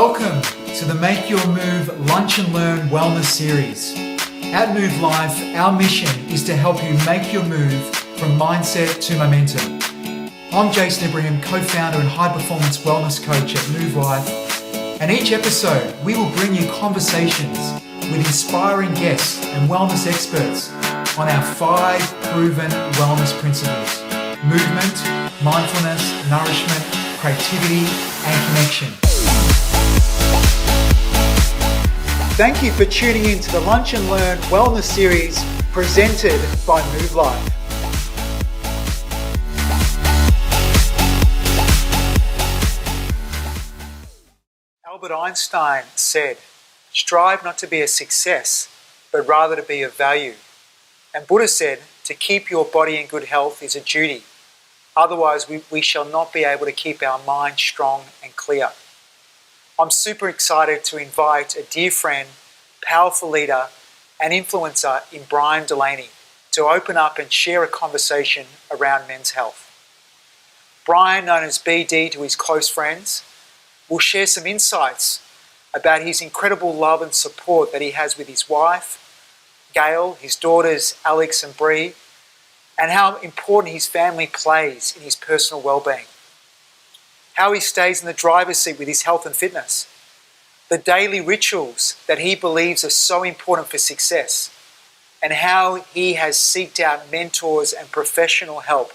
Welcome to the Make Your Move Lunch and Learn Wellness Series. At Move Life, our mission is to help you make your move from mindset to momentum. I'm Jason Ibrahim, co-founder and high-performance wellness coach at Move Life, and each episode we will bring you conversations with inspiring guests and wellness experts on our 5 proven wellness principles: movement, mindfulness, nourishment, creativity, and connection. Thank you for tuning in to the Lunch and Learn Wellness Series presented by Move Life. Albert Einstein said, "Strive not to be a success, but rather to be of value." And Buddha said, "To keep your body in good health is a duty. Otherwise, we shall not be able to keep our mind strong and clear." I'm super excited to invite a dear friend, powerful leader, and influencer in Brian Delaney to open up and share a conversation around men's health. Brian, known as BD to his close friends, will share some insights about his incredible love and support that he has with his wife, Gail, his daughters, Alex and Bree, and how important his family plays in his personal well-being. How he stays in the driver's seat with his health and fitness, the daily rituals that he believes are so important for success, and how he has sought out mentors and professional help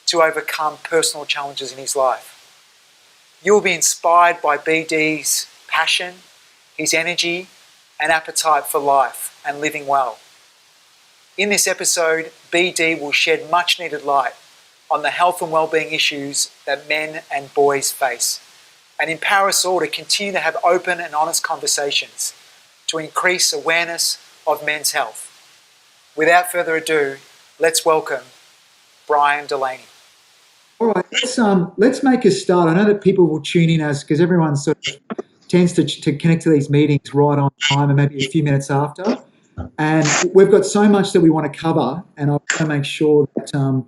to overcome personal challenges in his life. You'll be inspired by BD's passion, his energy, and appetite for life and living well. In this episode, BD will shed much needed light on the health and well-being issues that men and boys face, and empower us all to continue to have open and honest conversations to increase awareness of men's health. Without further ado, let's welcome Brian Delaney. All right, let's make a start. I know that people will tune in because everyone sort of tends to connect to these meetings right on time and maybe a few minutes after. And we've got so much that we want to cover, and I want to make sure that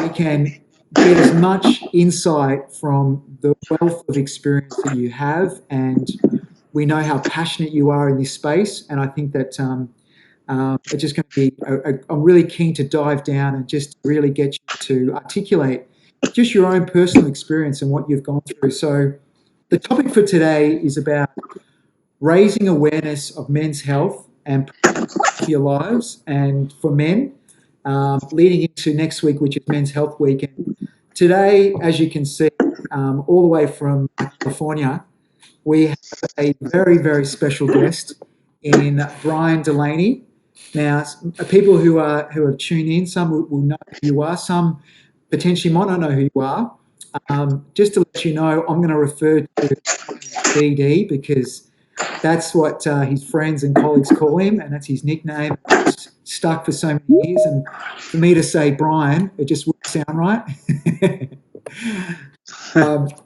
we can get as much insight from the wealth of experience that you have, and we know how passionate you are in this space. And I think that it's just going to be, I'm really keen to dive down and just really get you to articulate just your own personal experience and what you've gone through. So the topic for today is about raising awareness of men's health and for your lives and for men, leading into next week, which is Men's Health Week. And today, as you can see, all the way from California, we have a very, very special guest in Brian Delaney. Now, people who have tuned in, some will know who you are, some potentially might not know who you are. Just to let you know, I'm going to refer to BD because that's what his friends and colleagues call him, and that's his nickname. It's stuck for so many years, and for me to say Brian, it just wouldn't sound right.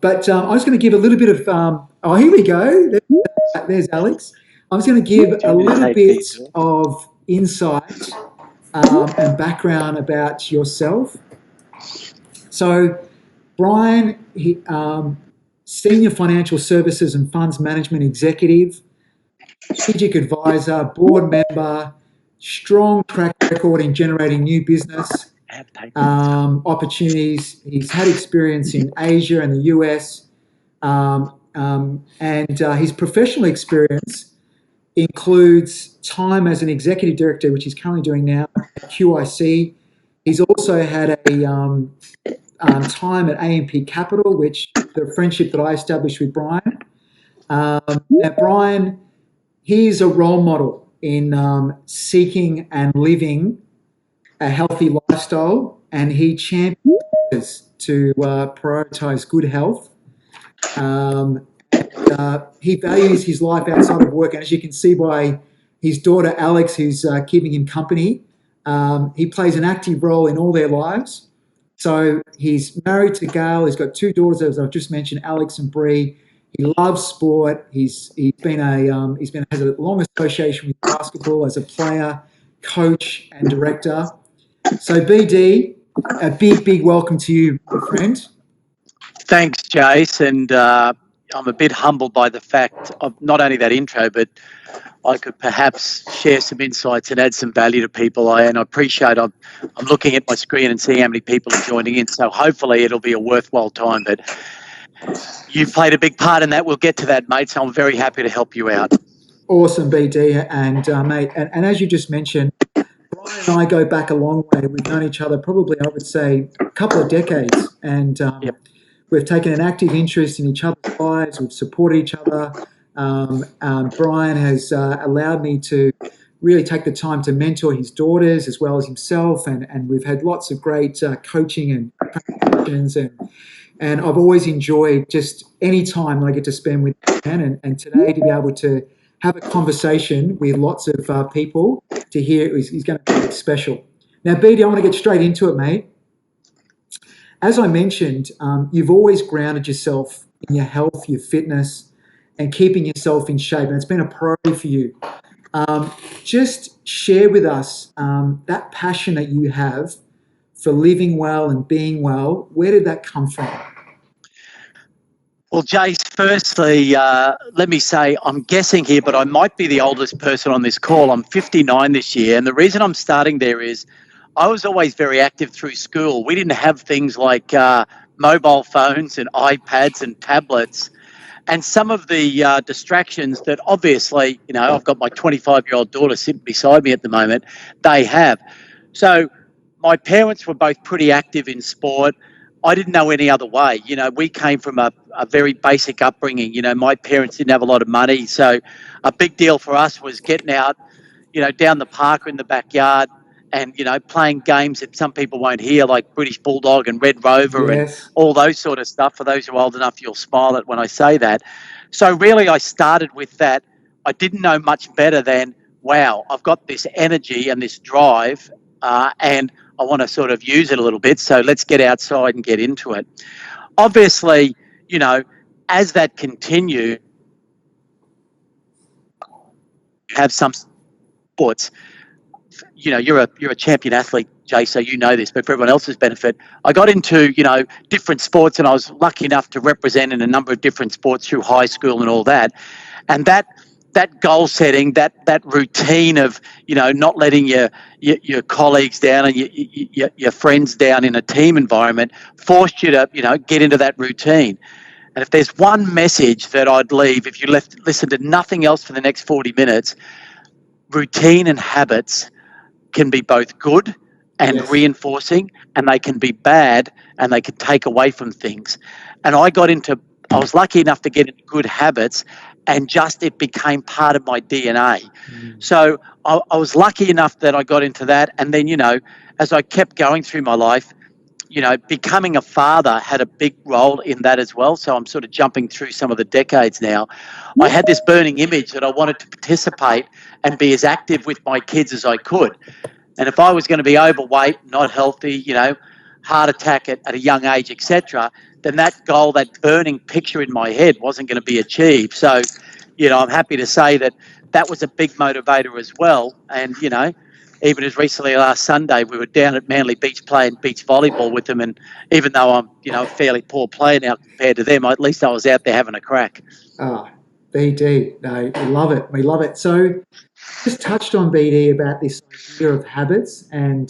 But I was going to give a little bit of, here we go. There's Alex. I was going to give a little bit of insight and background about yourself. So, Brian, Senior Financial Services and Funds Management Executive, Strategic Advisor, Board Member, strong track record in generating new business opportunities. He's had experience in Asia and the US, and his professional experience includes time as an Executive Director, which he's currently doing now at QIC. He's also had a time at AMP Capital, which the friendship that I established with Brian. Now, Brian, he's a role model in seeking and living a healthy lifestyle, and he champions to prioritize good health. He values his life outside of work, and as you can see by his daughter Alex, who's keeping him company, he plays an active role in all their lives. So he's married to Gail. He's got 2 daughters, as I've just mentioned, Alex and Bree. He loves sport. He's has a long association with basketball as a player, coach, and director. So BD, a big welcome to you, my friend. Thanks, Jace, and I'm a bit humbled by the fact of not only that intro, but I could perhaps share some insights and add some value to people. And I appreciate I'm looking at my screen and seeing how many people are joining in. So hopefully it'll be a worthwhile time. But you've played a big part in that. We'll get to that, mate. So I'm very happy to help you out. Awesome, BD. And mate, and as you just mentioned, Brian and I go back a long way. We've known each other probably, I would say, a couple of decades. And Yep. we've taken an active interest in each other's lives. We've supported each other. Brian has allowed me to really take the time to mentor his daughters as well as himself, and we've had lots of great coaching and practices, and I've always enjoyed just any time that I get to spend with Brian, and today to be able to have a conversation with lots of people to hear is going to be special. Now, BD, I want to get straight into it, mate. As I mentioned, you've always grounded yourself in your health, your fitness, and keeping yourself in shape, and it's been a priority for you. Just share with us that passion that you have for living well and being well. Where did that come from? Well, Jace, firstly, let me say I'm guessing here, but I might be the oldest person on this call. I'm 59 this year, and the reason I'm starting there is I was always very active through school. We didn't have things like mobile phones and iPads and tablets. And some of the distractions that obviously, I've got my 25-year-old daughter sitting beside me at the moment, they have. So my parents were both pretty active in sport. I didn't know any other way. We came from a very basic upbringing. My parents didn't have a lot of money. So a big deal for us was getting out, down the park or in the backyard and, playing games that some people won't hear, like British Bulldog and Red Rover Yes. and all those sort of stuff. For those who are old enough, you'll smile at when I say that. So really I started with that. I didn't know much better than, wow, I've got this energy and this drive and I want to sort of use it a little bit. So let's get outside and get into it. Obviously, as that continued, have some sports. You're a champion athlete, Jay, so you know this, but for everyone else's benefit, I got into, different sports, and I was lucky enough to represent in a number of different sports through high school and all that. And that goal setting, that routine of, not letting your colleagues down and your friends down in a team environment forced you to, get into that routine. And if there's one message that I'd leave, if you listen to nothing else for the next 40 minutes, routine and habits can be both good and Yes. reinforcing, and they can be bad and they can take away from things. And I was lucky enough to get into good habits, and just it became part of my DNA. So I was lucky enough that I got into that. And then, as I kept going through my life, becoming a father had a big role in that as well. So I'm sort of jumping through some of the decades now. I had this burning image that I wanted to participate and be as active with my kids as I could. And if I was going to be overweight, not healthy, heart attack at a young age, etc., then that goal, that burning picture in my head wasn't going to be achieved. So, I'm happy to say that was a big motivator as well. And, even as recently last Sunday, we were down at Manly Beach playing beach volleyball with them. And even though I'm, a fairly poor player now compared to them, at least I was out there having a crack. BD, no, we love it. We love it. So just touched on BD about this idea of habits. And,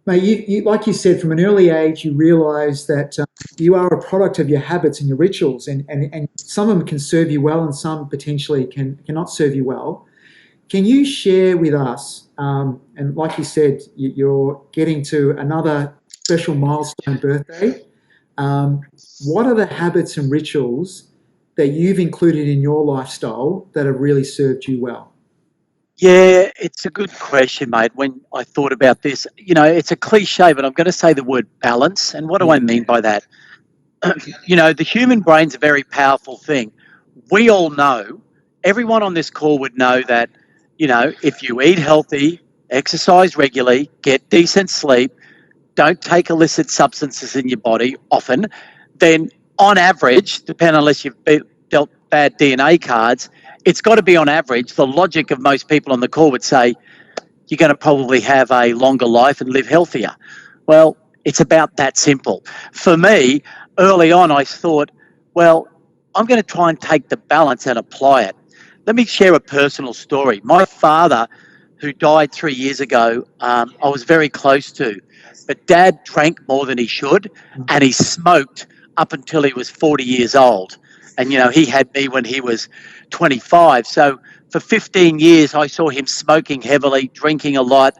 mate, you, like you said, from an early age, you realise that you are a product of your habits and your rituals. And some of them can serve you well and some potentially cannot serve you well. Can you share with us, and like you said, you're getting to another special milestone birthday. What are the habits and rituals that you've included in your lifestyle that have really served you well? Yeah, it's a good question, mate. When I thought about this, it's a cliche, but I'm going to say the word balance. And what do I mean by that? The human brain's a very powerful thing. We all know, everyone on this call would know that, if you eat healthy, exercise regularly, get decent sleep, don't take illicit substances in your body often, then on average, depending unless you've dealt bad DNA cards, it's got to be on average. The logic of most people on the call would say you're going to probably have a longer life and live healthier. Well, it's about that simple. For me, early on, I thought, Well, I'm going to try and take the balance and apply it. Let me share a personal story. My father, who died 3 years ago, I was very close to, but Dad drank more than he should, and he smoked up until he was 40 years old. And, he had me when he was 25. So for 15 years, I saw him smoking heavily, drinking a lot.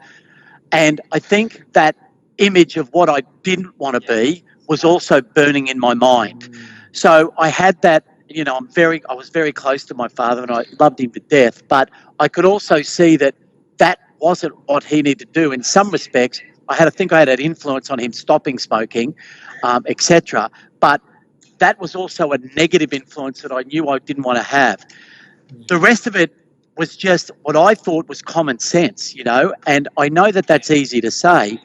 And I think that image of what I didn't want to be was also burning in my mind. So I had that, I was very close to my father and I loved him to death, but I could also see that that wasn't what he needed to do. In some respects, I had an influence on him stopping smoking, etc. But that was also a negative influence that I knew I didn't want to have. The rest of it was just what I thought was common sense, and I know that that's easy to say,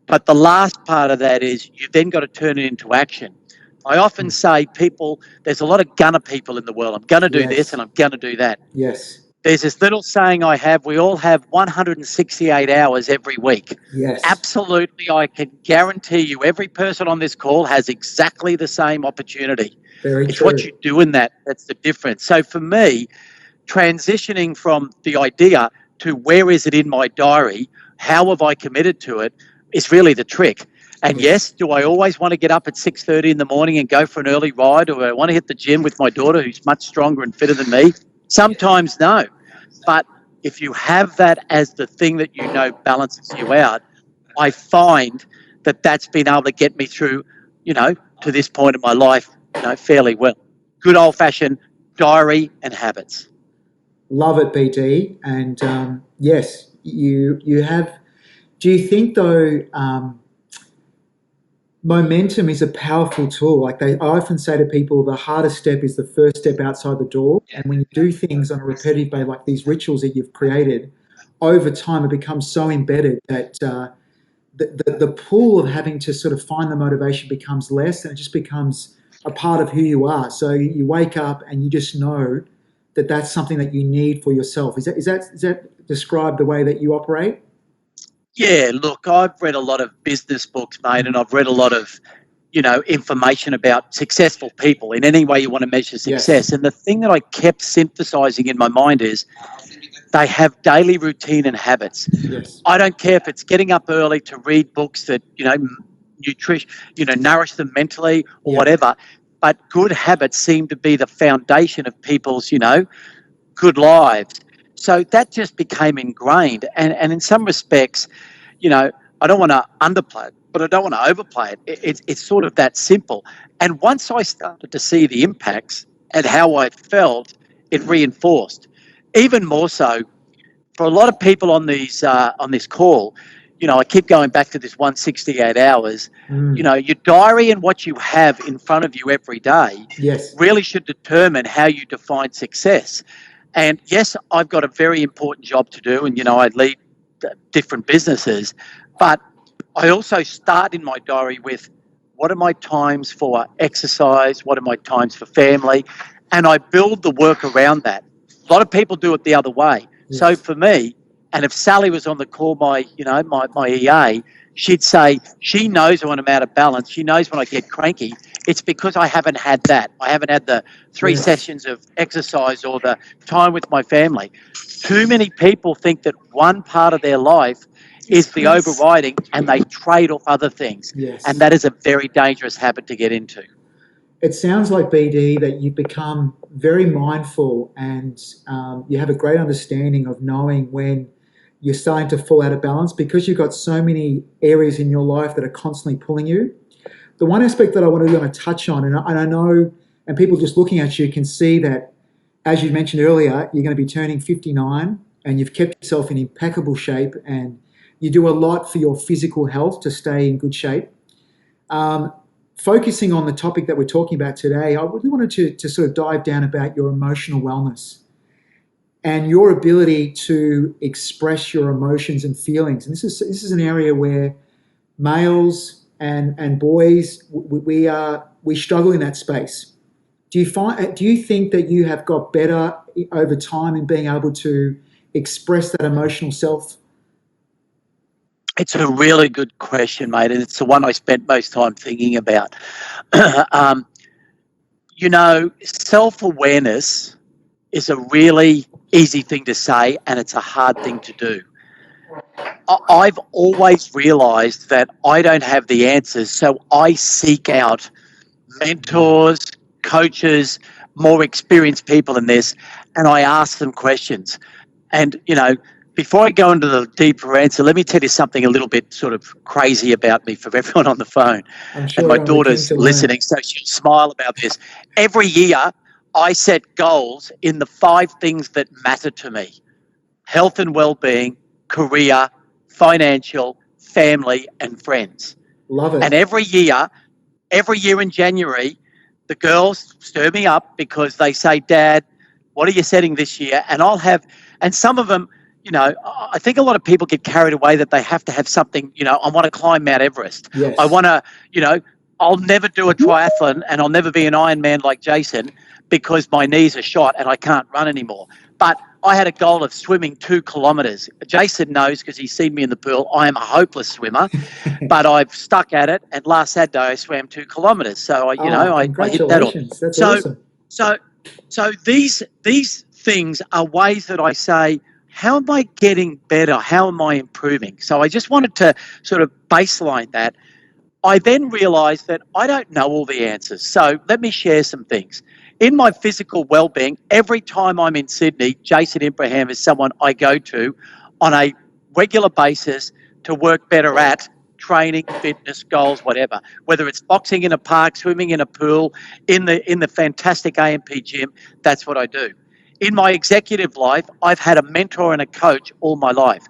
but the last part of that is you've then got to turn it into action. I often say there's a lot of gunner people in the world. I'm going to do this and I'm going to do that. Yes. There's this little saying I have, we all have 168 hours every week. Yes. Absolutely, I can guarantee you every person on this call has exactly the same opportunity. It's true. what you do in that's the difference. So for me, transitioning from the idea to where is it in my diary, how have I committed to it, is really the trick. And yes, do I always want to get up at 6:30 in the morning and go for an early ride, or do I want to hit the gym with my daughter who's much stronger and fitter than me? Sometimes no. But if you have that as the thing that balances you out, I find that that's been able to get me through, to this point in my life, fairly well. Good old-fashioned diary and habits. Love it, BD. And yes, you have. Do you think though, momentum is a powerful tool? I often say to people, the hardest step is the first step outside the door. And when you do things on a repetitive basis, like these rituals that you've created, over time it becomes so embedded that the pull of having to sort of find the motivation becomes less, and it just becomes a part of who you are. So you wake up and you just know that that's something that you need for yourself. Is that describe the way that you operate? Yeah, look, I've read a lot of business books, mate, and I've read a lot of, information about successful people in any way you want to measure success. Yes. And the thing that I kept synthesizing in my mind is they have daily routine and habits. Yes. I don't care if it's getting up early to read books that, nourish them mentally or whatever, but good habits seem to be the foundation of people's, good lives. So that just became ingrained. And in some respects, I don't want to underplay it, but I don't want to overplay it. It's sort of that simple. And once I started to see the impacts and how I felt, it reinforced. Even more so, for a lot of people on this call, I keep going back to this 168 hours. Your diary and what you have in front of you every day really should determine how you define success. And yes, I've got a very important job to do, and I lead different businesses, but I also start in my diary with what are my times for exercise, what are my times for family, and I build the work around that. A lot of people do it the other way. Yes. So for me, and if Sally was on the call, my EA, she'd say she knows when I'm out of balance. She knows when I get cranky. It's because I haven't had that. I haven't had the 3 sessions of exercise or the time with my family. Too many people think that one part of their life is the overriding, and they trade off other things. Yes. And that is a very dangerous habit to get into. It sounds like, BD, that you've become very mindful, and you have a great understanding of knowing when you're starting to fall out of balance, because you've got so many areas in your life that are constantly pulling you. The one aspect that I want to touch on, and I know, and people just looking at you can see that, as you mentioned earlier, you're going to be turning 59, and you've kept yourself in impeccable shape, and you do a lot for your physical health to stay in good shape. Focusing on the topic that we're talking about today, I really wanted to sort of dive down about your emotional wellness and your ability to express your emotions and feelings. And this is an area where males and boys, we struggle in that space. Do you think that you have got better over time in being able to express that emotional self? It's a really good question, mate, and it's the one I spent most time thinking about. You know, self-awareness is a really easy thing to say, and it's a hard thing to do. I've always realized that I don't have the answers, so I seek out mentors, coaches, more experienced people in this, and I ask them questions. And, you know, before I go into the deeper answer, let me tell you something a little bit sort of crazy about me for everyone on the phone. I'm sure And my you're only keen daughter's to learn. listening, so she'll smile about this. Every year, I set goals in the 5 things that matter to me: health and well-being, career, financial, family, and friends. Love And it. every year in January, the girls stir me up because they say, Dad, what are you setting this year? And some of them, you know, I think a lot of people get carried away that they have to have something, you know, I want to climb Mount Everest. Yes. I want to, you know, I'll never do a triathlon and I'll never be an Ironman like Jason because my knees are shot and I can't run anymore. But I had a goal of swimming 2 kilometres. Jason knows because he's seen me in the pool. I am a hopeless swimmer, but I've stuck at it. And last Saturday I swam 2 kilometres. So I hit that off. Congratulations. That's So, awesome. so these things are ways that I say, how am I getting better? How am I improving? So I just wanted to sort of baseline that. I then realised that I don't know all the answers. So let me share some things. In my physical well-being, every time I'm in Sydney, Jason Ibrahim is someone I go to on a regular basis to work better at training, fitness, goals, whatever. Whether it's boxing in a park, swimming in a pool, in the fantastic AMP gym, that's what I do. In my executive life, I've had a mentor and a coach all my life.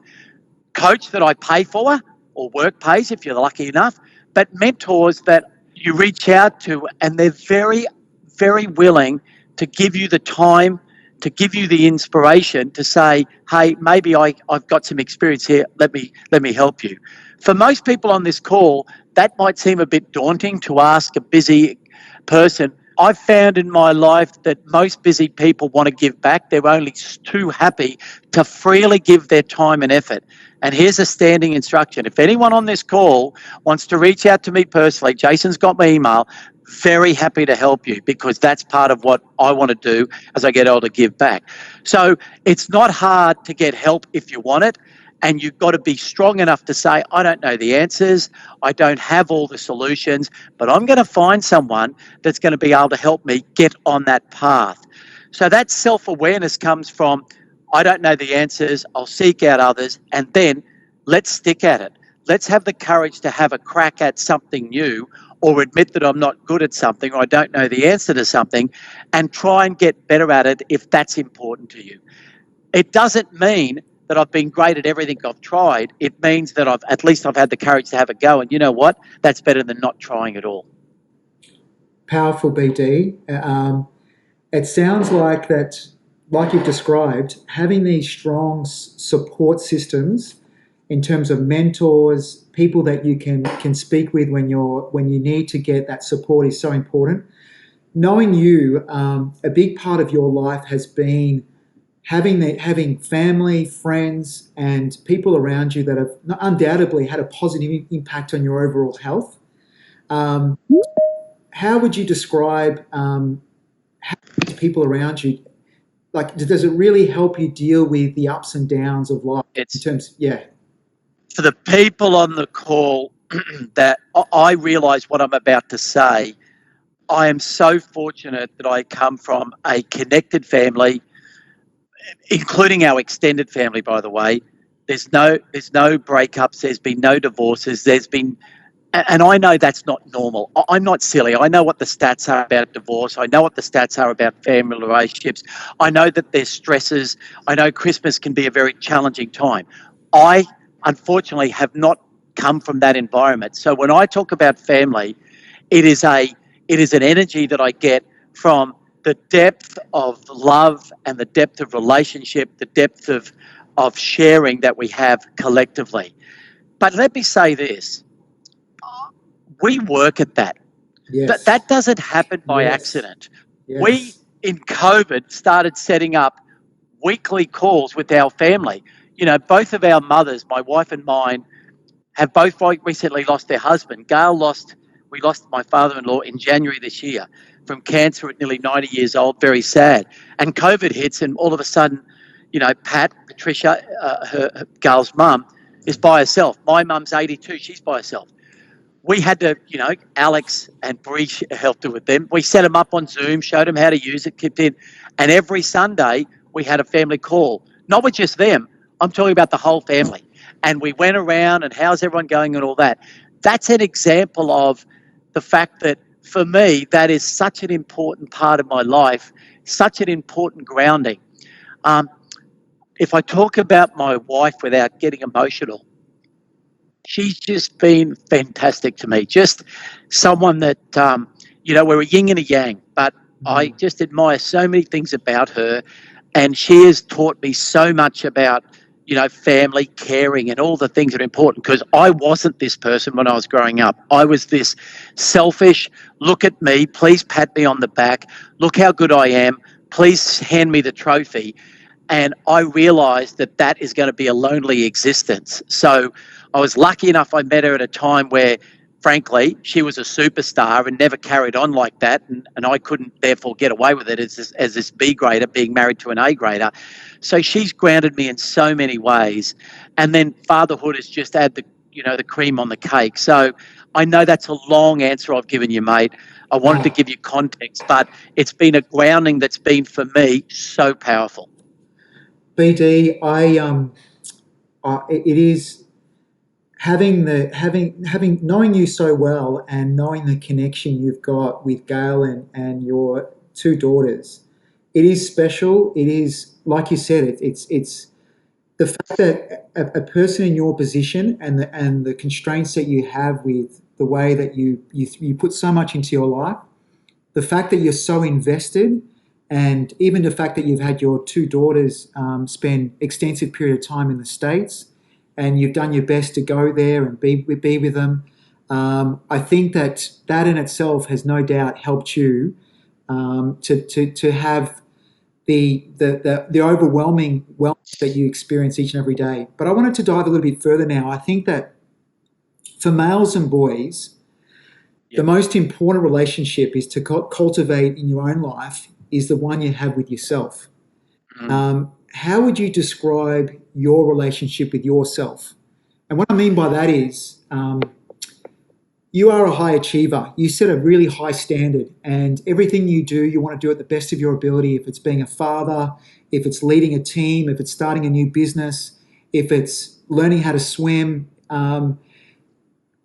Coach that I pay for, or work pays if you're lucky enough, but mentors that you reach out to and they're very, very willing to give you the time, to give you the inspiration to say, hey, maybe I've got some experience here, let me help you. For most people on this call, that might seem a bit daunting to ask a busy person. I've found in my life that most busy people want to give back. They're only too happy to freely give their time and effort. And here's a standing instruction. If anyone on this call wants to reach out to me personally, Jason's got my email, very happy to help you because that's part of what I want to do as I get older, give back. So it's not hard to get help if you want it. And you've got to be strong enough to say, I don't know the answers, I don't have all the solutions, but I'm going to find someone that's going to be able to help me get on that path. So that self-awareness comes from, I don't know the answers, I'll seek out others, and then let's stick at it. Let's have the courage to have a crack at something new or admit that I'm not good at something or I don't know the answer to something and try and get better at it if that's important to you. It doesn't mean that I've been great at everything I've tried. It means that I've had the courage to have a go. And you know what? That's better than not trying at all. Powerful, BD. It sounds like that, like you've described, having these strong support systems in terms of mentors, people that you can speak with when you need to get that support is so important. Knowing you, a big part of your life has been having family, friends, and people around you that have undoubtedly had a positive impact on your overall health. How would you describe how people around you? Like, does it really help you deal with the ups and downs of life? For the people on the call that I realise what I'm about to say, I am so fortunate that I come from a connected family, including our extended family, by the way. There's no breakups. There's been no divorces. And I know that's not normal. I'm not silly. I know what the stats are about divorce. I know what the stats are about family relationships. I know that there's stresses. I know Christmas can be a very challenging time. I, unfortunately, have not come from that environment. So when I talk about family, it is an energy that I get from the depth of love and the depth of relationship, the depth of sharing that we have collectively. But let me say this. We work at that. Yes. That doesn't happen by accident. Yes. We, in COVID, started setting up weekly calls with our family. You know, both of our mothers, my wife and mine, have both recently lost their husband. We lost my father-in-law in January this year. from cancer at nearly 90 years old, very sad. And COVID hits, and all of a sudden, Patricia, her girl's mum, is by herself. My mum's 82, she's by herself. We had to, Alex and Bree helped her with them. We set them up on Zoom, showed them how to use it, kept in. And every Sunday, we had a family call. Not with just them. I'm talking about the whole family. And we went around and how's everyone going and all that. That's an example of the fact that, for me, that is such an important part of my life, such an important grounding. If I talk about my wife without getting emotional, she's just been fantastic to me. Just someone that, we're a yin and a yang, but I just admire so many things about her. And she has taught me so much about, family, caring, and all the things that are important, because I wasn't this person when I was growing up. I was this selfish, look at me, please pat me on the back, look how good I am, please hand me the trophy. And I realised that is going to be a lonely existence. So I was lucky enough I met her at a time where, frankly, she was a superstar and never carried on like that, and I couldn't therefore get away with it as this B grader being married to an A grader. So she's grounded me in so many ways. And then fatherhood has just added the cream on the cake. So I know that's a long answer I've given you, mate. I wanted to give you context, but it's been a grounding that's been, for me, so powerful. BD, it is having knowing you so well and knowing the connection you've got with Gail and your two daughters. It is special. It is, like you said, it's the fact that a person in your position and the constraints that you have with the way that you put so much into your life, the fact that you're so invested, and even the fact that you've had your two daughters spend extensive period of time in the States, and you've done your best to go there and be with them. I think that in itself has no doubt helped you to have the overwhelming wealth that you experience each and every day. But I wanted to dive a little bit further now. I think that for males and boys, the most important relationship is to cultivate in your own life is the one you have with yourself. How would you describe your relationship with yourself? And what I mean by that is you are a high achiever. You set a really high standard, and everything you do, you want to do at the best of your ability. If it's being a father, if it's leading a team, if it's starting a new business, if it's learning how to swim,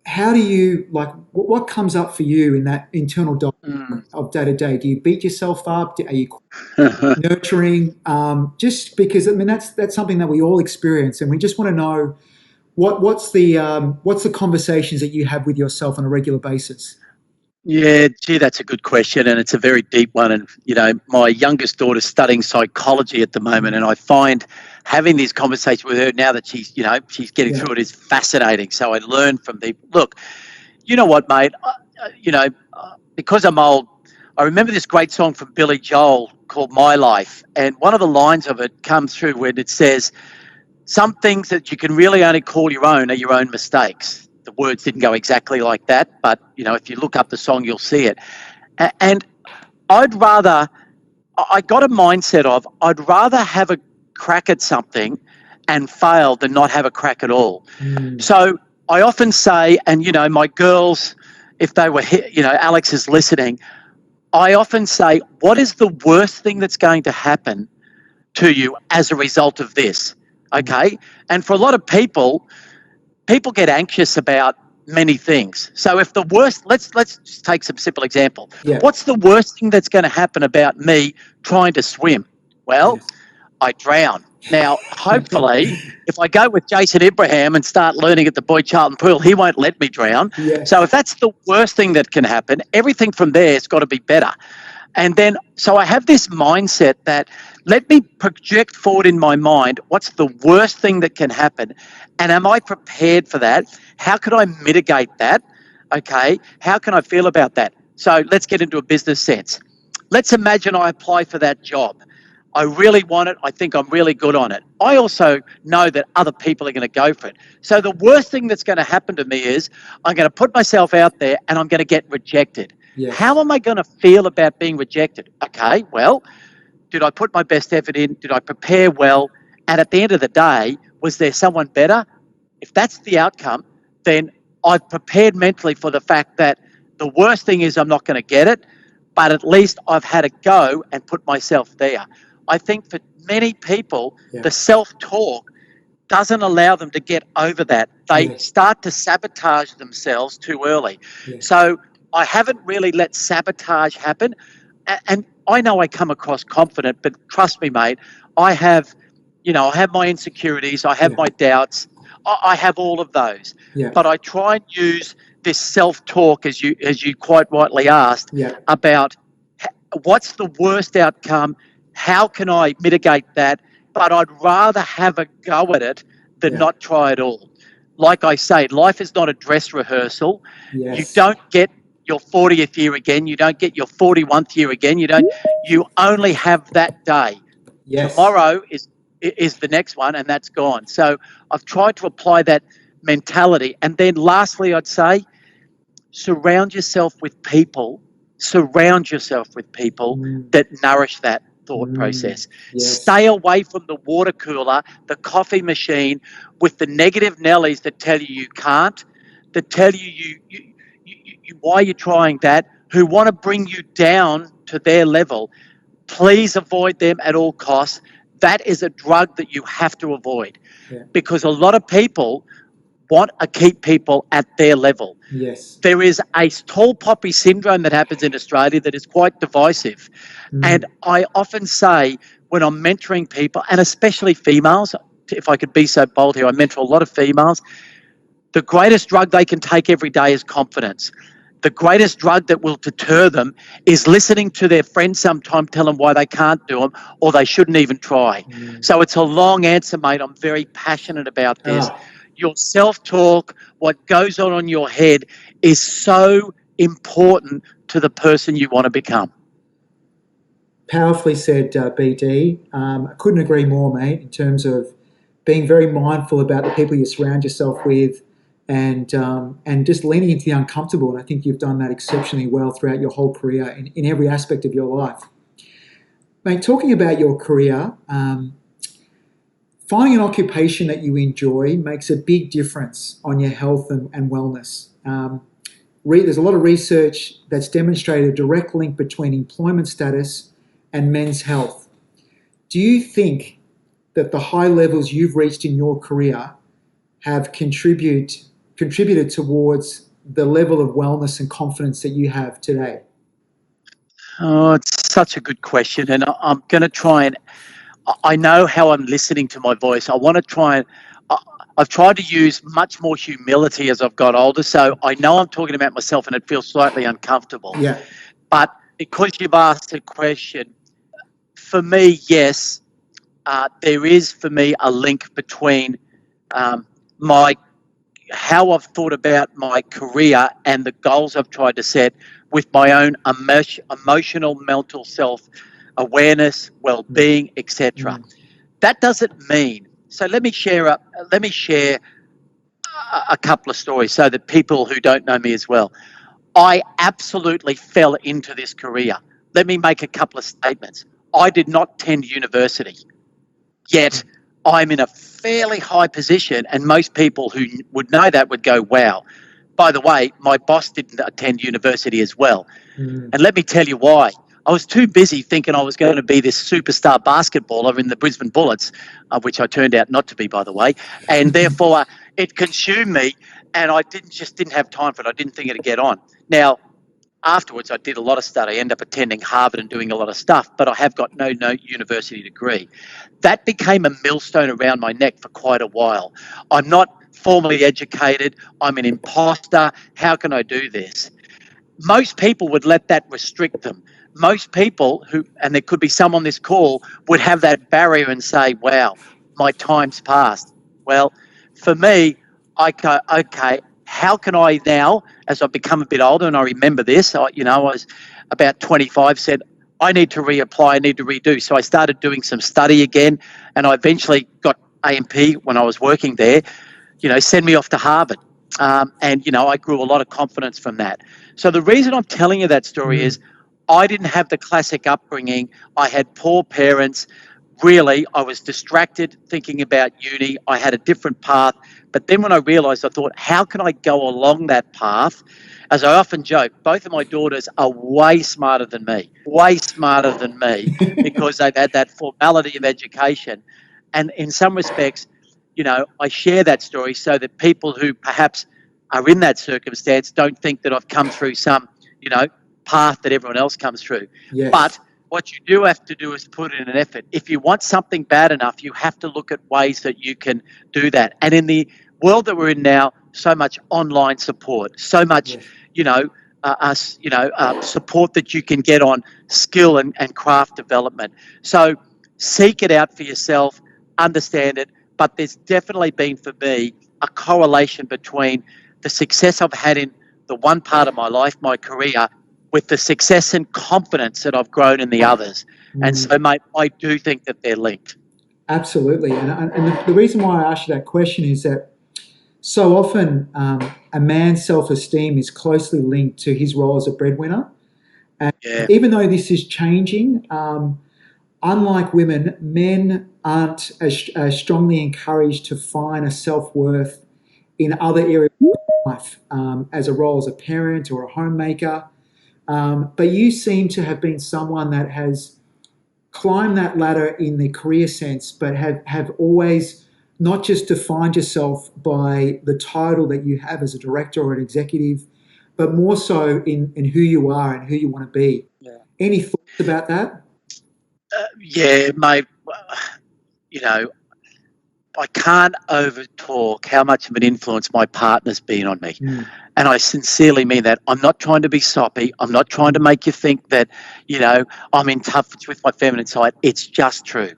how do you, what comes up for you in that internal dialogue of day to day? Do you beat yourself up? Are you nurturing? Just because, that's something that we all experience, and we just want to know what's the conversations that you have with yourself on a regular basis? Yeah, gee, that's a good question, and it's a very deep one. And my youngest daughter's studying psychology at the moment, and I find having these conversations with her now that she's getting through it is fascinating. So I learn from the look. You know what, mate? Because I'm old, I remember this great song from Billy Joel called "My Life," and one of the lines of it comes through when it says, "Some things that you can really only call your own are your own mistakes." The words didn't go exactly like that, but if you look up the song, you'll see it. And I got a mindset of I'd rather have a crack at something and fail than not have a crack at all. So I often say, and my girls, if they were Alex is listening, I often say, what is the worst thing that's going to happen to you as a result of this? Okay. And for a lot of people get anxious about many things. So if the worst, let's just take some simple example. Yeah. What's the worst thing that's going to happen about me trying to swim? Well, I drown. Now, hopefully, if I go with Jason Ibrahim and start learning at the Boyd Charlton Pool, he won't let me drown. Yeah. So if that's the worst thing that can happen, everything from there has got to be better. And then, so I have this mindset that let me project forward in my mind what's the worst thing that can happen, and am I prepared for that? How can I mitigate that? Okay, how can I feel about that? So let's get into a business sense. Let's imagine I apply for that job. I really want it. I think I'm really good on it. I also know that other people are going to go for it. So the worst thing that's going to happen to me is I'm going to put myself out there and I'm going to get rejected. Yes. How am I going to feel about being rejected? Okay, well, did I put my best effort in? Did I prepare well? And at the end of the day, was there someone better? If that's the outcome, then I've prepared mentally for the fact that the worst thing is I'm not going to get it, but at least I've had a go and put myself there. I think for many people, the self-talk doesn't allow them to get over that. They start to sabotage themselves too early. So I haven't really let sabotage happen. And I know I come across confident, but trust me, mate, I have my insecurities, I have my doubts, I have all of those. But I try and use this self-talk, as you quite rightly asked, about what's the worst outcome, how can I mitigate that, but I'd rather have a go at it than not try at all. Like I say, life is not a dress rehearsal. You don't get your 40th year again. You don't get your 41th year again. You only have that day. Tomorrow is the next one, and that's gone. So I've tried to apply that mentality. And then lastly, I'd say surround yourself with people that nourish that thought process. Stay away from the water cooler, the coffee machine with the negative Nellies that tell you can't, that tell you why you're trying that, who want to bring you down to their level. Please avoid them at all costs. That is a drug that you have to avoid because a lot of people want to keep people at their level. There is a tall poppy syndrome that happens in Australia that is quite divisive. And I often say when I'm mentoring people, and especially females, if I could be so bold here, I mentor a lot of females, the greatest drug they can take every day is confidence. The greatest drug that will deter them is listening to their friends sometime tell them why they can't do them or they shouldn't even try. So it's a long answer, mate. I'm very passionate about this. Your self-talk, what goes on in your head is so important to the person you want to become. Powerfully said, BD. I couldn't agree more, mate, in terms of being very mindful about the people you surround yourself with and just leaning into the uncomfortable. And I think you've done that exceptionally well throughout your whole career in every aspect of your life. Mate, talking about your career, finding an occupation that you enjoy makes a big difference on your health and wellness. There's a lot of research that's demonstrated a direct link between employment status and men's health. Do you think that the high levels you've reached in your career have contributed towards the level of wellness and confidence that you have today? Oh, it's such a good question. And I'm going to try and I know how I'm listening to my voice. I want to try and I've tried to use much more humility as I've got older. So I know I'm talking about myself and it feels slightly uncomfortable. But because you've asked a question, for me, yes, there is for me a link between how I've thought about my career and the goals I've tried to set with my own emotional, mental self-awareness, well-being, etc. That doesn't mean. So let me share a couple of stories so that people who don't know me as well. I absolutely fell into this career. Let me make a couple of statements. I did not attend university, yet I'm in a fairly high position, and most people who would know that would go, wow. By the way, my boss didn't attend university as well. And let me tell you why. I was too busy thinking I was going to be this superstar basketballer in the Brisbane Bullets, which I turned out not to be, by the way, and therefore it consumed me, and I didn't have time for it. I didn't think it'd get on. Now, afterwards, I did a lot of study. I ended up attending Harvard and doing a lot of stuff, but I have got no university degree. That became a millstone around my neck for quite a while. I'm not formally educated. I'm an imposter. How can I do this? Most people would let that restrict them. Most people and there could be some on this call, would have that barrier and say, wow, my time's passed. Well, for me, I go, okay, how can I now, as I've become a bit older, and I remember this, I was about 25, said, I need to reapply, I need to redo. So I started doing some study again, and I eventually got AMP when I was working there, send me off to Harvard. And, I grew a lot of confidence from that. So the reason I'm telling you that story is I didn't have the classic upbringing. I had poor parents. Really, I was distracted thinking about uni. I had a different path. But then when I realised, I thought, how can I go along that path? As I often joke, both of my daughters are way smarter than me, because they've had that formality of education. And in some respects, I share that story so that people who perhaps are in that circumstance don't think that I've come through some, path that everyone else comes through. Yes. But what you do have to do is put in an effort. If you want something bad enough, you have to look at ways that you can do that. And in the world that we're in now, so much online support, so much, support that you can get on skill and craft development. So seek it out for yourself, understand it. But there's definitely been for me a correlation between the success I've had in the one part of my life, my career, with the success and confidence that I've grown in the others. And so, mate, I do think that they're linked. Absolutely. And the reason why I asked you that question is that so often a man's self-esteem is closely linked to his role as a breadwinner. And even though this is changing, unlike women, men aren't as strongly encouraged to find a self-worth in other areas of life, as a role as a parent or a homemaker. But you seem to have been someone that has climbed that ladder in the career sense, but have always not just defined yourself by the title that you have as a director or an executive, but more so in who you are and who you want to be. Yeah. Any thoughts about that? Mate, I can't over-talk how much of an influence my partner's been on me. And I sincerely mean that. I'm not trying to be soppy. I'm not trying to make you think that, I'm in touch with my feminine side. It's just true.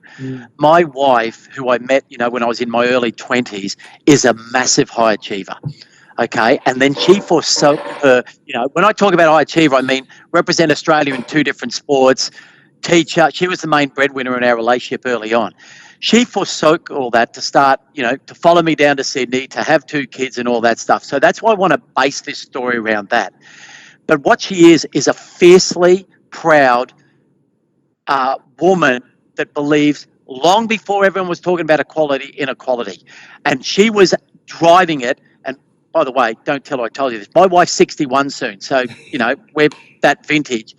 My wife, who I met, when I was in my early 20s, is a massive high achiever. Okay. And then she forsook her, when I talk about high achiever, I mean represent Australia in 2 different sports, teacher. She was the main breadwinner in our relationship early on. She forsook all that to start, to follow me down to Sydney, to have 2 kids and all that stuff. So that's why I want to base this story around that. But what she is a fiercely proud woman that believes long before everyone was talking about inequality. And she was driving it. And by the way, don't tell her I told you this. My wife's 61 soon. So, we're that vintage.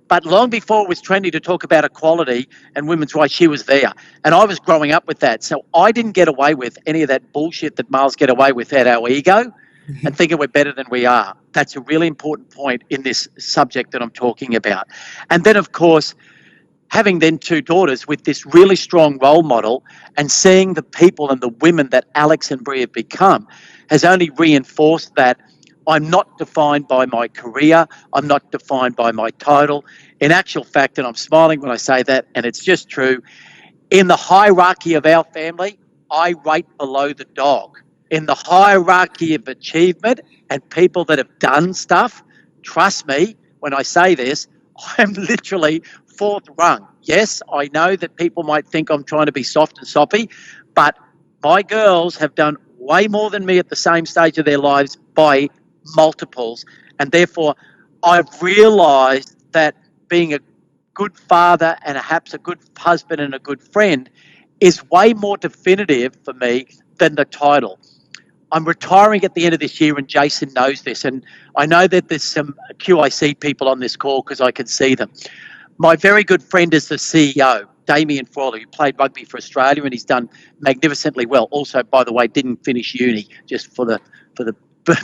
But long before it was trendy to talk about equality and women's rights, she was there. And I was growing up with that. So I didn't get away with any of that bullshit that males get away with at our ego and thinking we're better than we are. That's a really important point in this subject that I'm talking about. And then, of course, having then 2 daughters with this really strong role model and seeing the people and the women that Alex and Brie have become has only reinforced that I'm not defined by my career. I'm not defined by my title. In actual fact, and I'm smiling when I say that, and it's just true, in the hierarchy of our family, I rate below the dog. In the hierarchy of achievement and people that have done stuff, trust me when I say this, I'm literally 4th rung. Yes, I know that people might think I'm trying to be soft and soppy, but my girls have done way more than me at the same stage of their lives by multiples, and therefore I've realised that being a good father and perhaps a good husband and a good friend is way more definitive for me than the title. I'm retiring at the end of this year, and Jason knows this, and I know that there's some QIC people on this call because I can see them. My very good friend is the CEO, Damien Frawley, who played rugby for Australia, and he's done magnificently well. Also, by the way, didn't finish uni, just for the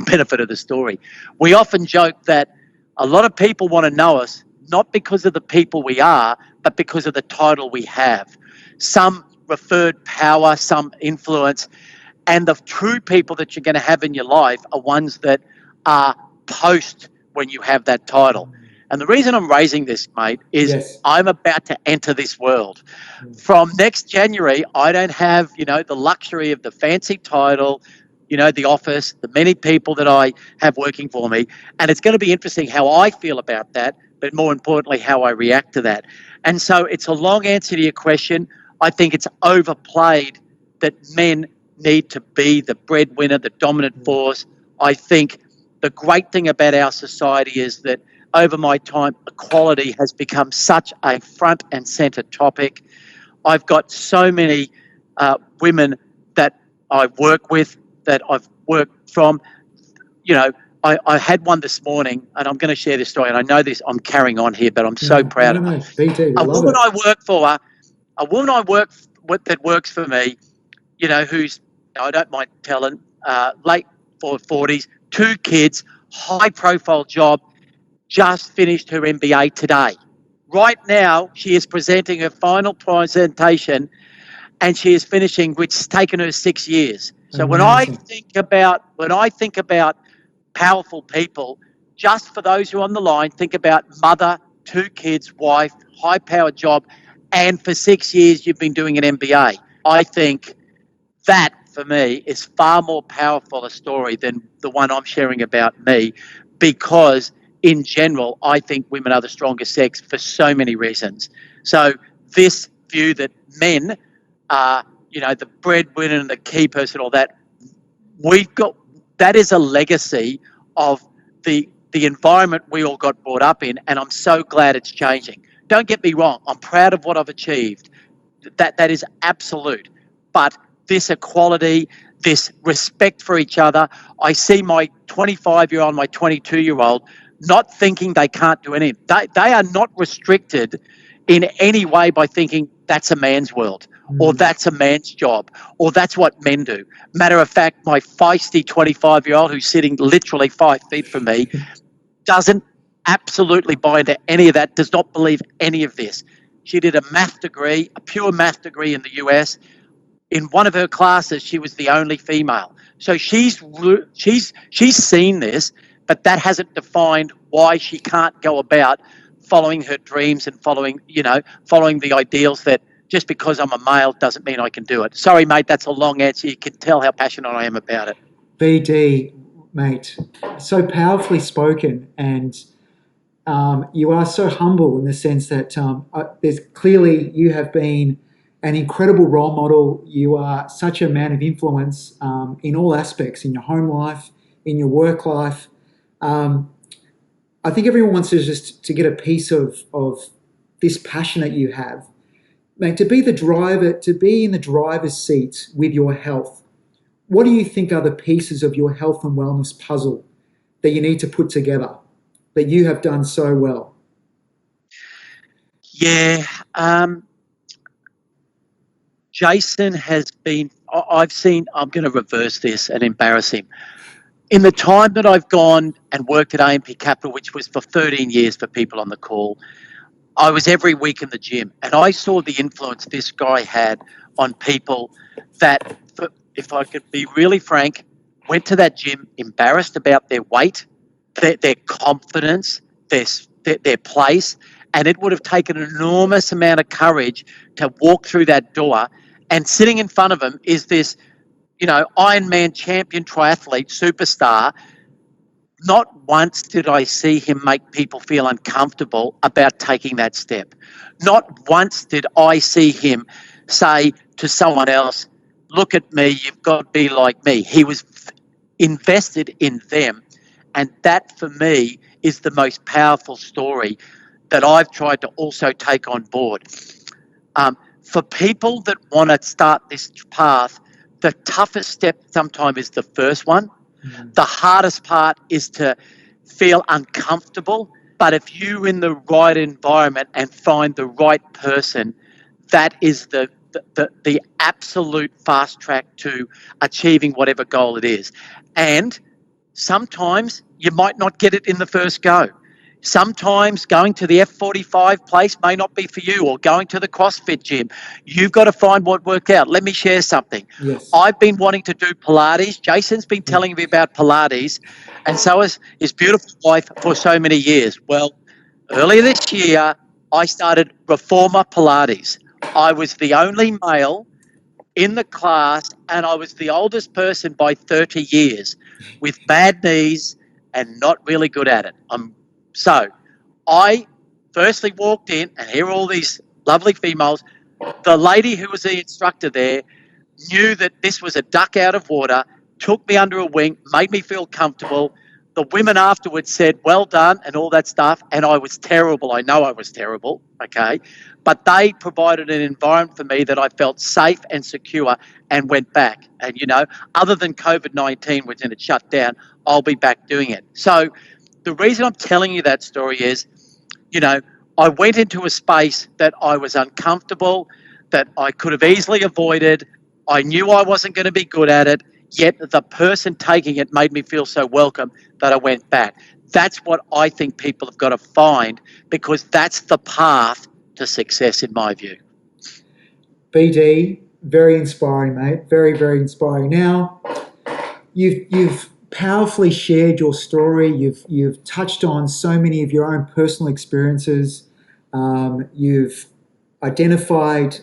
benefit of the story. We often joke that a lot of people want to know us not because of the people we are, but because of the title we have. Some referred power, some influence, and the true people that you're going to have in your life are ones that are post when you have that title. And the reason I'm raising this, mate, is I'm about to enter this world. From next January, I don't have, the luxury of the fancy title, the office, the many people that I have working for me. And it's going to be interesting how I feel about that, but more importantly, how I react to that. And so it's a long answer to your question. I think it's overplayed that men need to be the breadwinner, the dominant force. I think the great thing about our society is that over my time, equality has become such a front and centre topic. I've got so many women that I work with, that I've worked from. You know, I had one this morning, and I'm going to share this story. And I know this, I'm carrying on here, but I'm so proud of it. BT, we a love woman it. I work for, a woman I work with that works for me, you know, who's, I don't mind telling, late 40s, 2 kids, high profile job, just finished her MBA today. Right now, she is presenting her final presentation, and she is finishing, which has taken her 6 years. So when I think about powerful people, just for those who are on the line, think about mother, 2 kids, wife, high-powered job, and for 6 years you've been doing an MBA. I think that, for me, is far more powerful a story than the one I'm sharing about me, because in general, I think women are the strongest sex for so many reasons. So this view that men are, you know, the breadwinner and the key person, all that, that is a legacy of the environment we all got brought up in, and I'm so glad it's changing. Don't get me wrong, I'm proud of what I've achieved. That is absolute. But this equality, this respect for each other, I see my 25-year-old, my 22-year-old not thinking they can't do anything. They are not restricted in any way by thinking that's a man's world, or that's a man's job, or that's what men do. Matter of fact, my feisty 25-year-old, who's sitting literally 5 feet from me, doesn't absolutely buy into any of that, does not believe any of this. She did a math degree, a pure math degree in the US. In one of her classes, she was the only female. So she's seen this, but that hasn't defined why she can't go about following her dreams and following the ideals that just because I'm a male doesn't mean I can do it. Sorry, mate, that's a long answer. You can tell how passionate I am about it. BD, mate, so powerfully spoken, and you are so humble in the sense that there's clearly you have been an incredible role model. You are such a man of influence in all aspects, in your home life, in your work life. I think everyone wants to get a piece of this passion that you have. Mate, to be in the driver's seat with your health, what do you think are the pieces of your health and wellness puzzle that you need to put together that you have done so well? Yeah, Jason has been, I'm going to reverse this and embarrass him. In the time that I've gone and worked at AMP Capital, which was for 13 years for people on the call, I was every week in the gym, and I saw the influence this guy had on people that, if I could be really frank, went to that gym embarrassed about their weight, their confidence, their place, and it would have taken an enormous amount of courage to walk through that door, and sitting in front of them is this, Ironman champion triathlete superstar. Not once did I see him make people feel uncomfortable about taking that step. Not once did I see him say to someone else, look at me, you've got to be like me. He was invested in them. And that, for me, is the most powerful story that I've tried to also take on board. For people that want to start this path, the toughest step sometimes is the first one. The hardest part is to feel uncomfortable. But if you're in the right environment and find the right person, that is the absolute fast track to achieving whatever goal it is. And sometimes you might not get it in the first go. Sometimes going to the F45 place may not be for you, or going to the CrossFit gym. You've got to find what works out. Let me share something. Yes. I've been wanting to do Pilates. Jason's been telling me about Pilates, and so has his beautiful wife for so many years. Well, earlier this year, I started Reformer Pilates. I was the only male in the class, and I was the oldest person by 30 years with bad knees and not really good at it. So I firstly walked in, and here are all these lovely females. The lady who was the instructor there knew that this was a duck out of water, took me under a wing, made me feel comfortable. The women afterwards said, well done, and all that stuff. And I was terrible. I know I was terrible, okay? But they provided an environment for me that I felt safe and secure and went back. And, other than COVID-19, which then it shut down, I'll be back doing it. So the reason I'm telling you that story is, I went into a space that I was uncomfortable, that I could have easily avoided. I knew I wasn't going to be good at it. Yet the person taking it made me feel so welcome that I went back. That's what I think people have got to find, because that's the path to success in my view. BD, very inspiring, mate. Very, very inspiring. Now, you've powerfully shared your story. You've touched on so many of your own personal experiences. You've identified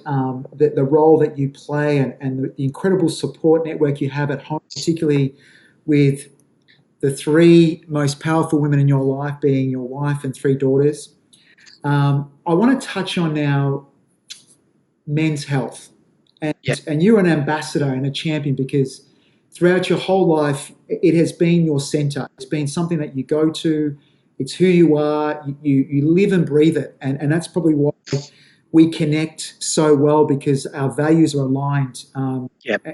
the role that you play and the incredible support network you have at home, particularly with the three most powerful women in your life being your wife and three daughters. I want to touch on now men's health. And you're an ambassador and a champion, because throughout your whole life, it has been your center. It's been something that you go to. It's who you are. You live and breathe it. And that's probably why we connect so well, because our values are aligned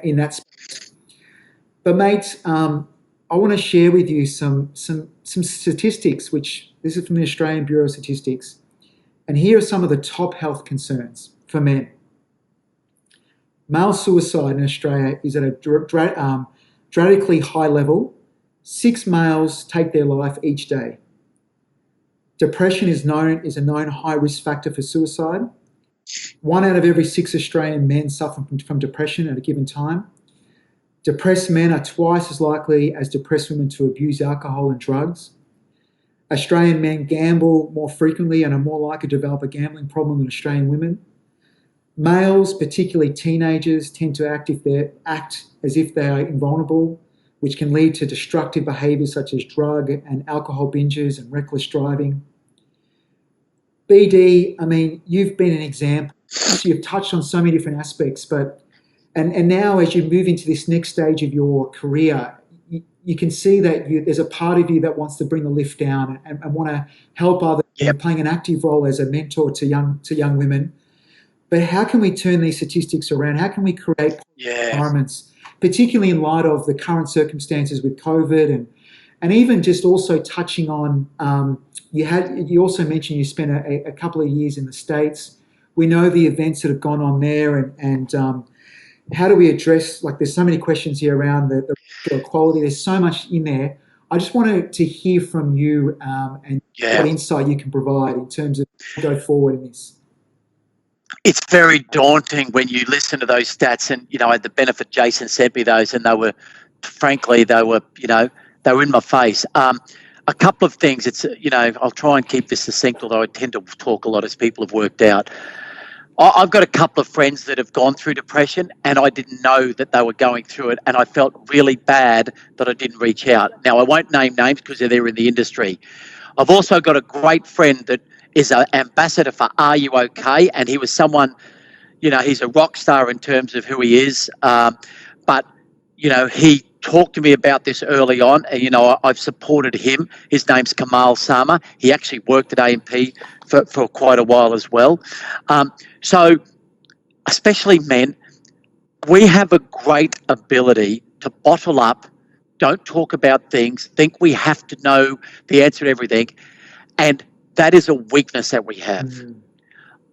in that space. But mate, I want to share with you some statistics, which this is from the Australian Bureau of Statistics. And here are some of the top health concerns for men. Male suicide in Australia is at a dramatically high level. 6 males take their life each day. Depression is a known high risk factor for suicide. 1 out of every 6 Australian men suffer from depression at a given time. Depressed men are twice as likely as depressed women to abuse alcohol and drugs. Australian men gamble more frequently and are more likely to develop a gambling problem than Australian women. Males, particularly teenagers, tend to act as if they are invulnerable, which can lead to destructive behaviours such as drug and alcohol binges and reckless driving. BD, I mean, you've been an example. You've touched on so many different aspects, but and now as you move into this next stage of your career, you can see that there's a part of you that wants to bring the lift down and want to help others, playing an active role as a mentor to young women. But how can we turn these statistics around? How can we create environments, particularly in light of the current circumstances with COVID and even just also touching on, you also mentioned you spent a couple of years in the States. We know the events that have gone on there and how do we address, like there's so many questions here around the racial equality. There's so much in there. I just wanted to hear from you and what insight you can provide in terms of go forward in this. It's very daunting when you listen to those stats, and I had the benefit, Jason sent me those, and they were in my face. A couple of things. It's I'll try and keep this succinct, although I tend to talk a lot, as people have worked out. I've got a couple of friends that have gone through depression, and I didn't know that they were going through it, and I felt really bad that I didn't reach out. Now, I won't name names because they're in the industry. I've also got a great friend that is an ambassador for Are You OK? And he was someone, he's a rock star in terms of who he is. But he talked to me about this early on, and, I've supported him. His name's Kamal Sama. He actually worked at AMP for quite a while as well. So especially men, we have a great ability to bottle up, don't talk about things, think we have to know the answer to everything, and that is a weakness that we have. Mm.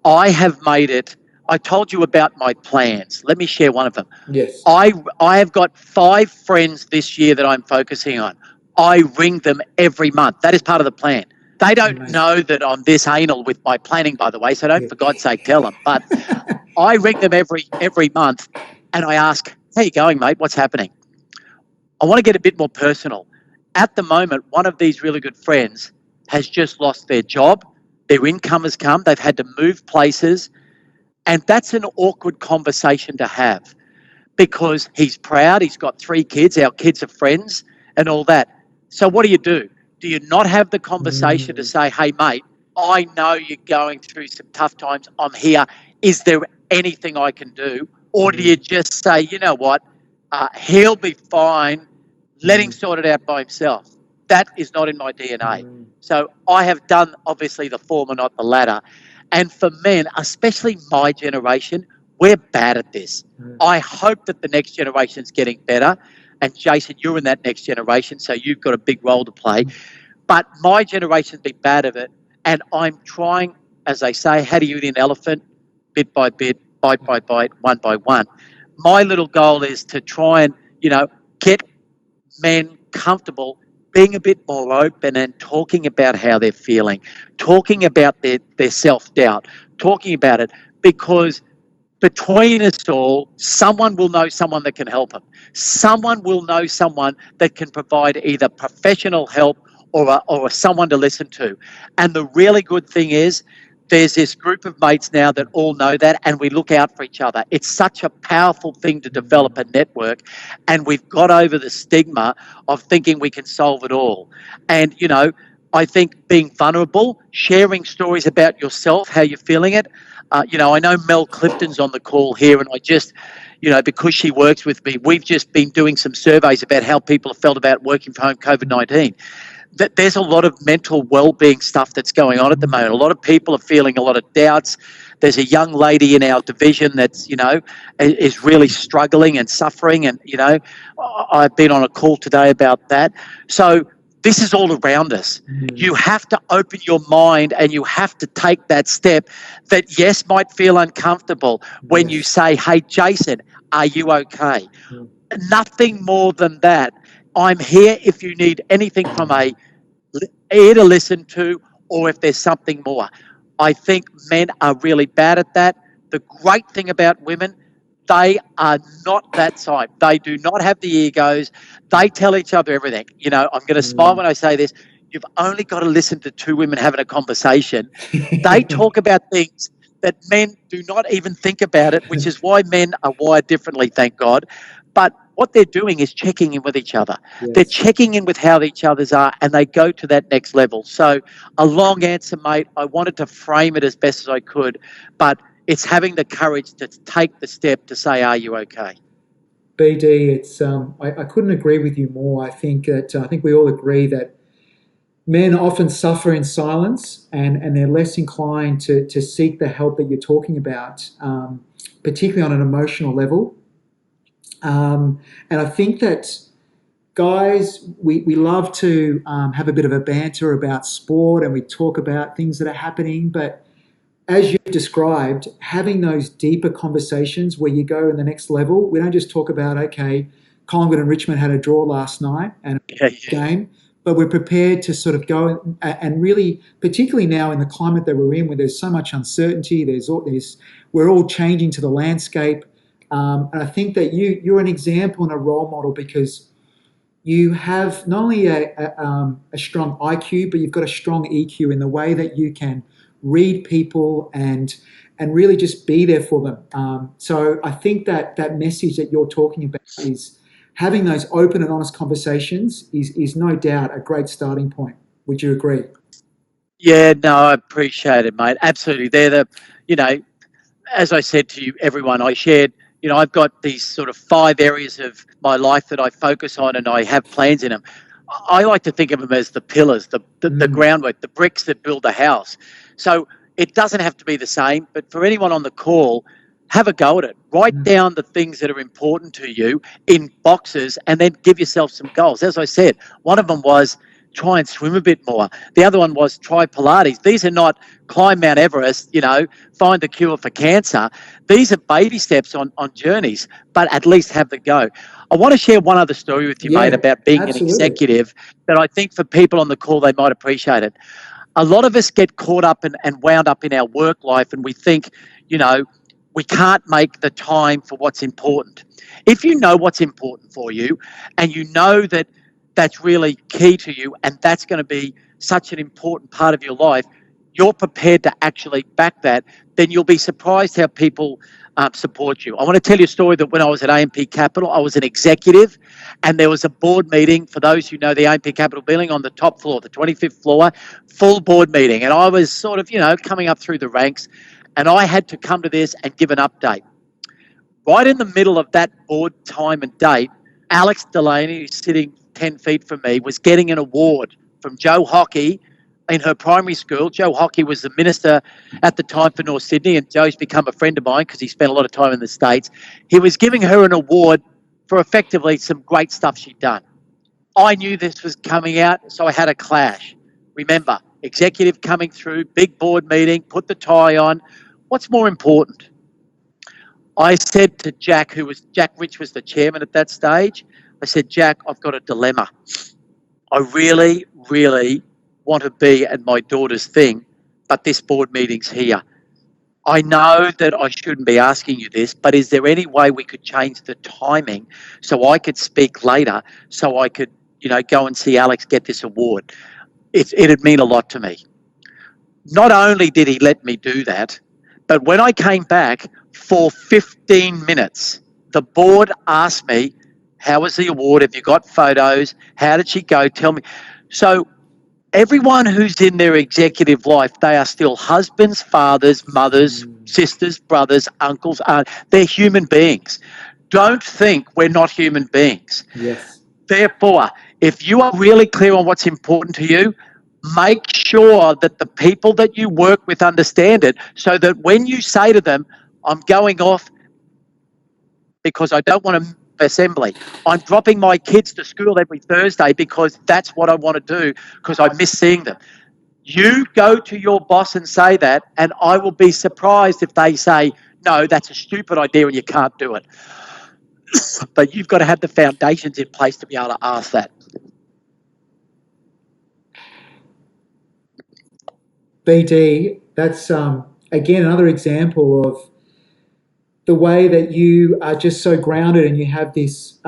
I have made it. I told you about my plans. Let me share one of them. Yes. I have got 5 friends this year that I'm focusing on. I ring them every month. That is part of the plan. They don't know that I'm this anal with my planning, by the way, so don't, for God's sake, tell them. But I ring them every month, and I ask, how you going, mate? What's happening? I want to get a bit more personal. At the moment, one of these really good friends has just lost their job. Their income has come. They've had to move places. And that's an awkward conversation to have, because he's proud. He's got 3 kids. Our kids are friends and all that. So what do? Do you not have the conversation to say, hey, mate, I know you're going through some tough times. I'm here. Is there anything I can do? Or do you just say, you know what, He'll be fine. Let him sort it out by himself. That is not in my DNA. So I have done, obviously, the former, not the latter. And for men, especially my generation, we're bad at this. I hope that the next generation's getting better. And Jason, you're in that next generation, so you've got a big role to play. But my generation's been bad at it. And I'm trying, as they say, how do you eat an elephant? Bit by bit, bite by bite, one by one. My little goal is to try and, get men comfortable being a bit more open and talking about how they're feeling, talking about their self-doubt, talking about it, because between us all, someone will know someone that can help them. Someone will know someone that can provide either professional help or someone to listen to. And the really good thing is, there's this group of mates now that all know that, and we look out for each other. It's such a powerful thing to develop a network, and we've got over the stigma of thinking we can solve it all. And, I think being vulnerable, sharing stories about yourself, how you're feeling it. I know Mel Clifton's on the call here, and I just, because she works with me, we've just been doing some surveys about how people have felt about working from home COVID-19. That there's a lot of mental well-being stuff that's going on at the moment. A lot of people are feeling a lot of doubts. There's a young lady in our division that's, is really struggling and suffering. And, I've been on a call today about that. So this is all around us. You have to open your mind and you have to take that step that, yes, might feel uncomfortable when you say, hey, Jason, are you okay? Nothing more than that. I'm here if you need anything from a ear to listen to, or if there's something more. I think men are really bad at that. The great thing about women, they are not that side. They do not have the egos. They tell each other everything. I'm going to smile when I say this. You've only got to listen to two women having a conversation. They talk about things that men do not even think about it, which is why men are wired differently, thank God. But what they're doing is checking in with each other. Yes. They're checking in with how each other's are, and they go to that next level. So a long answer, mate. I wanted to frame it as best as I could, but it's having the courage to take the step to say, are you okay? BD, it's I couldn't agree with you more. I think we all agree that men often suffer in silence, and they're less inclined to seek the help that you're talking about, particularly on an emotional level. And I think that guys, we love to have a bit of a banter about sport, and we talk about things that are happening. But as you described, having those deeper conversations where you go in the next level, we don't just talk about, okay, Collingwood and Richmond had a draw last night and a game, but we're prepared to sort of go and really, particularly now in the climate that we're in, where there's so much uncertainty, we're all changing to the landscape. And I think that you're an example and a role model, because you have not only a strong IQ, but you've got a strong EQ in the way that you can read people and really just be there for them. So I think that message that you're talking about is having those open and honest conversations is no doubt a great starting point. Would you agree? Yeah, no, I appreciate it, mate. Absolutely. They're as I said to you, everyone, I shared, I've got these sort of 5 areas of my life that I focus on, and I have plans in them. I like to think of them as the pillars, the groundwork, the bricks that build a house. So it doesn't have to be the same, but for anyone on the call, have a go at it. Write down the things that are important to you in boxes, and then give yourself some goals. As I said, one of them was try and swim a bit more. The other one was try Pilates. These are not climb Mount Everest, find the cure for cancer. These are baby steps on journeys, but at least have the go. I want to share one other story with you, mate, about being an executive that I think for people on the call, they might appreciate it. A lot of us get caught up and wound up in our work life, and we think, we can't make the time for what's important. If you know what's important for you, and you know that that's really key to you, and that's going to be such an important part of your life, you're prepared to actually back that, then you'll be surprised how people support you. I want to tell you a story that when I was at AMP Capital, I was an executive, and there was a board meeting. For those who know the AMP Capital building, on the top floor, the 25th floor, full board meeting. And I was sort of, coming up through the ranks, and I had to come to this and give an update. right in the middle of that board time and date, Alex Delaney, who's sitting 10 feet from me, was getting an award from Joe Hockey in her primary school. Joe Hockey was the minister at the time for North Sydney, and Joe's become a friend of mine because he spent a lot of time in the States. He was giving her an award for effectively some great stuff she'd done. I knew this was coming out, so I had a clash. Remember, executive coming through, big board meeting, put the tie on. What's more important? I said to Jack Rich was the chairman at that stage. I said, Jack, I've got a dilemma. I really, really want to be at my daughter's thing, but this board meeting's here. I know that I shouldn't be asking you this, but is there any way we could change the timing so I could speak later, so I could, go and see Alex get this award? It'd mean a lot to me. Not only did he let me do that, but when I came back for 15 minutes, the board asked me, how was the award? Have you got photos? How did she go? Tell me. So everyone who's in their executive life, they are still husbands, fathers, mothers, sisters, brothers, uncles, aunts. They're human beings. Don't think we're not human beings. Yes. Therefore, if you are really clear on what's important to you, make sure that the people that you work with understand it, so that when you say to them, I'm going off because I don't want to assembly, I'm dropping my kids to school every Thursday because that's what I want to do because I miss seeing them. You go to your boss and say that, and I will be surprised if they say, no, that's a stupid idea and you can't do it. But you've got to have the foundations in place to be able to ask that. BD, that's again another example of the way that you are just so grounded, and you have this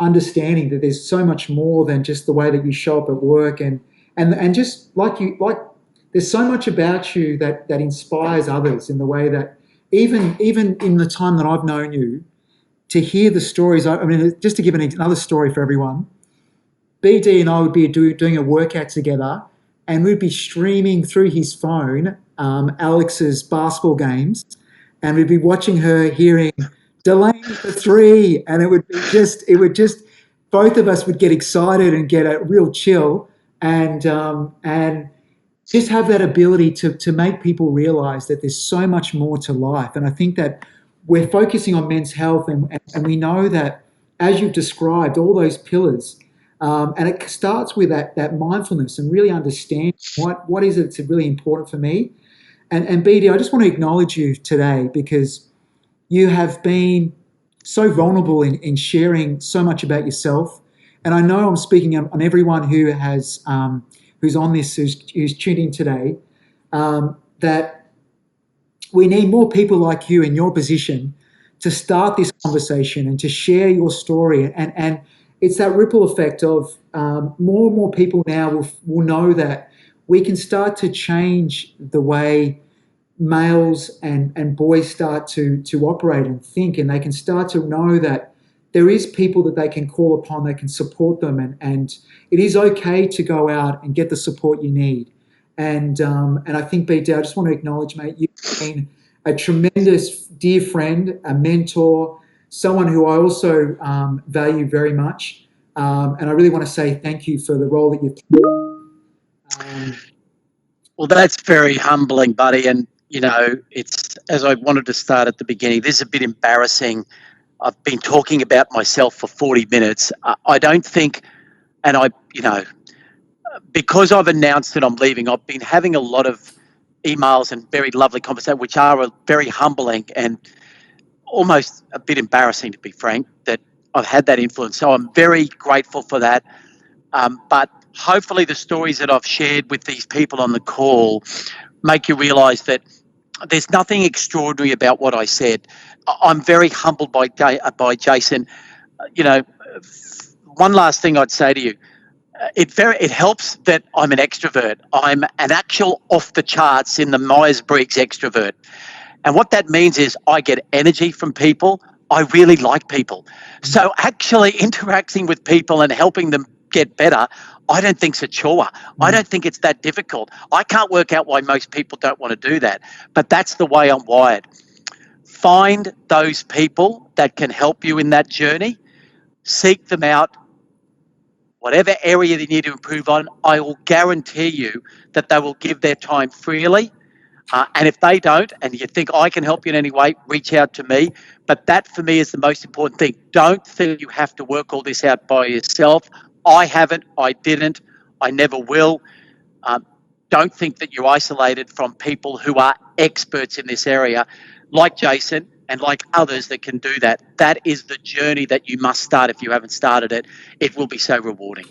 understanding that there's so much more than just the way that you show up at work, and just like there's so much about you that inspires others in the way that even in the time that I've known you, to hear the stories. I mean, just to give another story for everyone, BD and I would be doing a workout together, and we'd be streaming through his phone Alex's basketball games, and we'd be watching her, hearing Delaney for 3, and it would just both of us would get excited and get a real chill, and just have that ability to make people realize that there's so much more to life. And I think that we're focusing on men's health, and we know that, as you've described, all those pillars, and it starts with that mindfulness and really understand what is it that's really important for me. And BD, I just want to acknowledge you today, because you have been so vulnerable in sharing so much about yourself. And I know I'm speaking on everyone who has who's on this, who's tuned in today, that we need more people like you in your position to start this conversation and to share your story. And it's that ripple effect of more and more people now will know that we can start to change the way males and boys start to operate and think, and they can start to know that there is people that they can call upon, that can support them, and it is okay to go out and get the support you need. And I think, BD, I just want to acknowledge, mate, you've been a tremendous dear friend, a mentor, someone who I also value very much. And I really want to say thank you for the role that you've played. Well, that's very humbling, buddy. And, it's, as I wanted to start at the beginning, this is a bit embarrassing. I've been talking about myself for 40 minutes. I don't think, and because I've announced that I'm leaving, I've been having a lot of emails and very lovely conversations, which are very humbling and almost a bit embarrassing, to be frank, that I've had that influence. So I'm very grateful for that. But hopefully the stories that I've shared with these people on the call make you realise that there's nothing extraordinary about what I said. I'm very humbled by Jason. One last thing I'd say to you. It helps that I'm an extrovert. I'm an actual off the charts in the Myers-Briggs extrovert. And what that means is I get energy from people. I really like people. So actually interacting with people and helping them get better, I don't think it's a chore. I don't think it's that difficult. I can't work out why most people don't want to do that, but that's the way I'm wired. find those people that can help you in that journey, seek them out. Whatever area they need to improve on, I will guarantee you that they will give their time freely. And if they don't, and you think I can help you in any way, reach out to me. But that for me is the most important thing. Don't think you have to work all this out by yourself. I haven't, I didn't, I never will. Don't think that you're isolated from people who are experts in this area, like Jason and like others that can do that. That is the journey that you must start if you haven't started it. It will be so rewarding.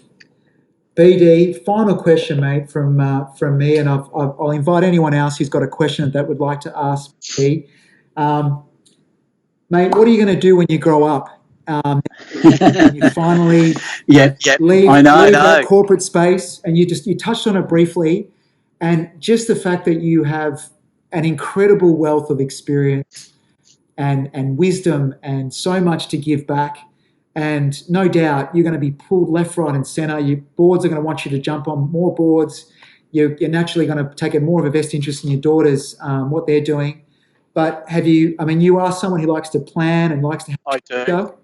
BD, final question, mate, from me, and I'll invite anyone else who's got a question that would like to ask me. Mate, what are you going to do when you grow up? You finally leave that corporate space, and you touched on it briefly, and just the fact that you have an incredible wealth of experience and wisdom and so much to give back. And no doubt you're going to be pulled left, right, and centre. Your boards are going to want you to jump on more boards. You're naturally going to take more of a vested interest in your daughters, what they're doing. But you are someone who likes to plan and likes to go.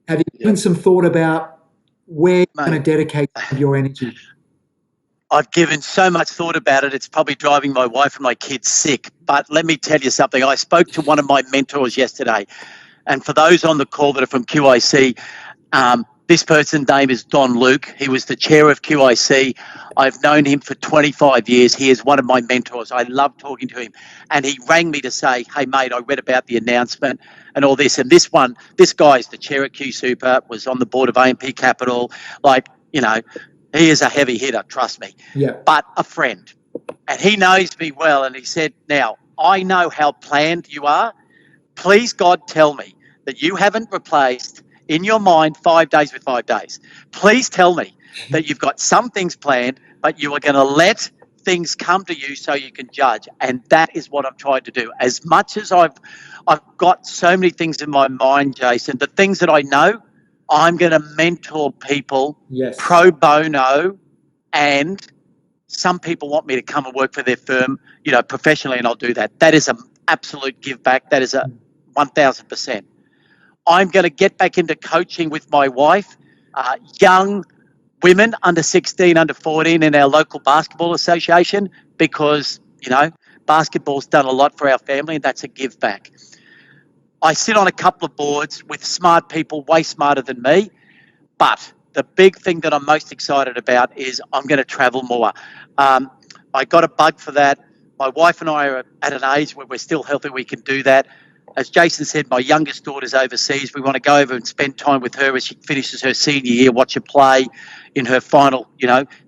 Have you given some thought about where you're going to dedicate your energy? I've given so much thought about it. It's probably driving my wife and my kids sick. But let me tell you something. I spoke to one of my mentors yesterday. And for those on the call that are from QIC, this person's name is Don Luke. He was the chair of QIC. I've known him for 25 years. He is one of my mentors. I love talking to him. And he rang me to say, hey, mate, I read about the announcement and all this. And this guy's the chair of Q Super, was on the board of AMP Capital. He is a heavy hitter, trust me. Yeah. But a friend. And he knows me well. And he said, now, I know how planned you are. Please, God, tell me that you haven't replaced in your mind 5 days with 5 days. Please tell me that you've got some things planned, but you are going to let things come to you so you can judge. And that is what I've tried to do. As much as I've got so many things in my mind, Jason, the things that I know, I'm going to mentor people pro bono, and some people want me to come and work for their firm, professionally, and I'll do that. That is an absolute give back. That is a 1,000%. I'm going to get back into coaching with my wife, young women under 16, under 14 in our local basketball association, because, basketball's done a lot for our family, and that's a give back. I sit on a couple of boards with smart people, way smarter than me, but the big thing that I'm most excited about is I'm going to travel more. I got a bug for that. My wife and I are at an age where we're still healthy, we can do that. As Jason said, my youngest daughter's overseas. We want to go over and spend time with her as she finishes her senior year, watch her play in her final,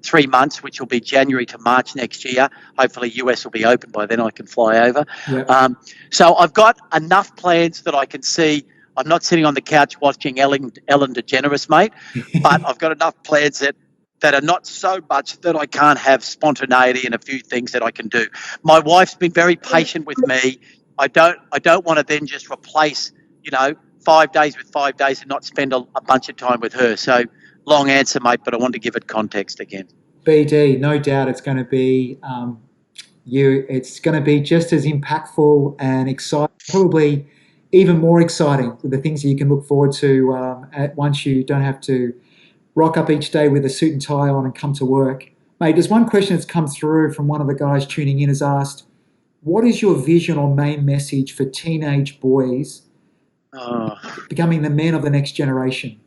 3 months, which will be January to March next year. Hopefully US will be open by then, I can fly over. Yeah. So I've got enough plans that I can see. I'm not sitting on the couch watching Ellen DeGeneres, mate, but I've got enough plans that are not so much that I can't have spontaneity and a few things that I can do. My wife's been very patient with me. I don't want to then just replace, 5 days with 5 days and not spend a bunch of time with her. So long answer, mate, but I want to give it context again. BD, no doubt it's going to be it's going to be just as impactful and exciting, probably even more exciting with the things that you can look forward to once you don't have to rock up each day with a suit and tie on and come to work. Mate, there's one question that's come through from one of the guys tuning in, has asked, what is your vision or main message for teenage boys becoming the men of the next generation?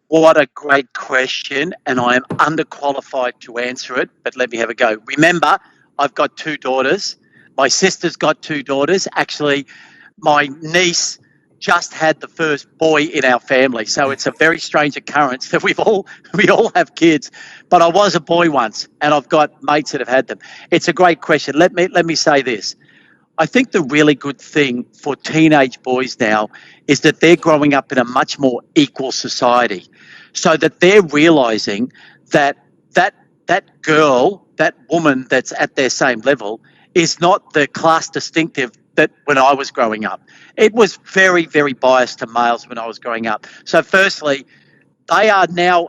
What a great question, and I am underqualified to answer it, but let me have a go. Remember, I've got 2 daughters. My sister's got 2 daughters. Actually, my niece just had the first boy in our family, so it's a very strange occurrence that we all have kids. But I was a boy once, and I've got mates that have had them. It's a great question. Let me say this. I think the really good thing for teenage boys now is that they're growing up in a much more equal society, so that they're realizing that girl, that woman that's at their same level, is not the class distinctive that when I was growing up. It was very, very biased to males when I was growing up. So firstly, they are now,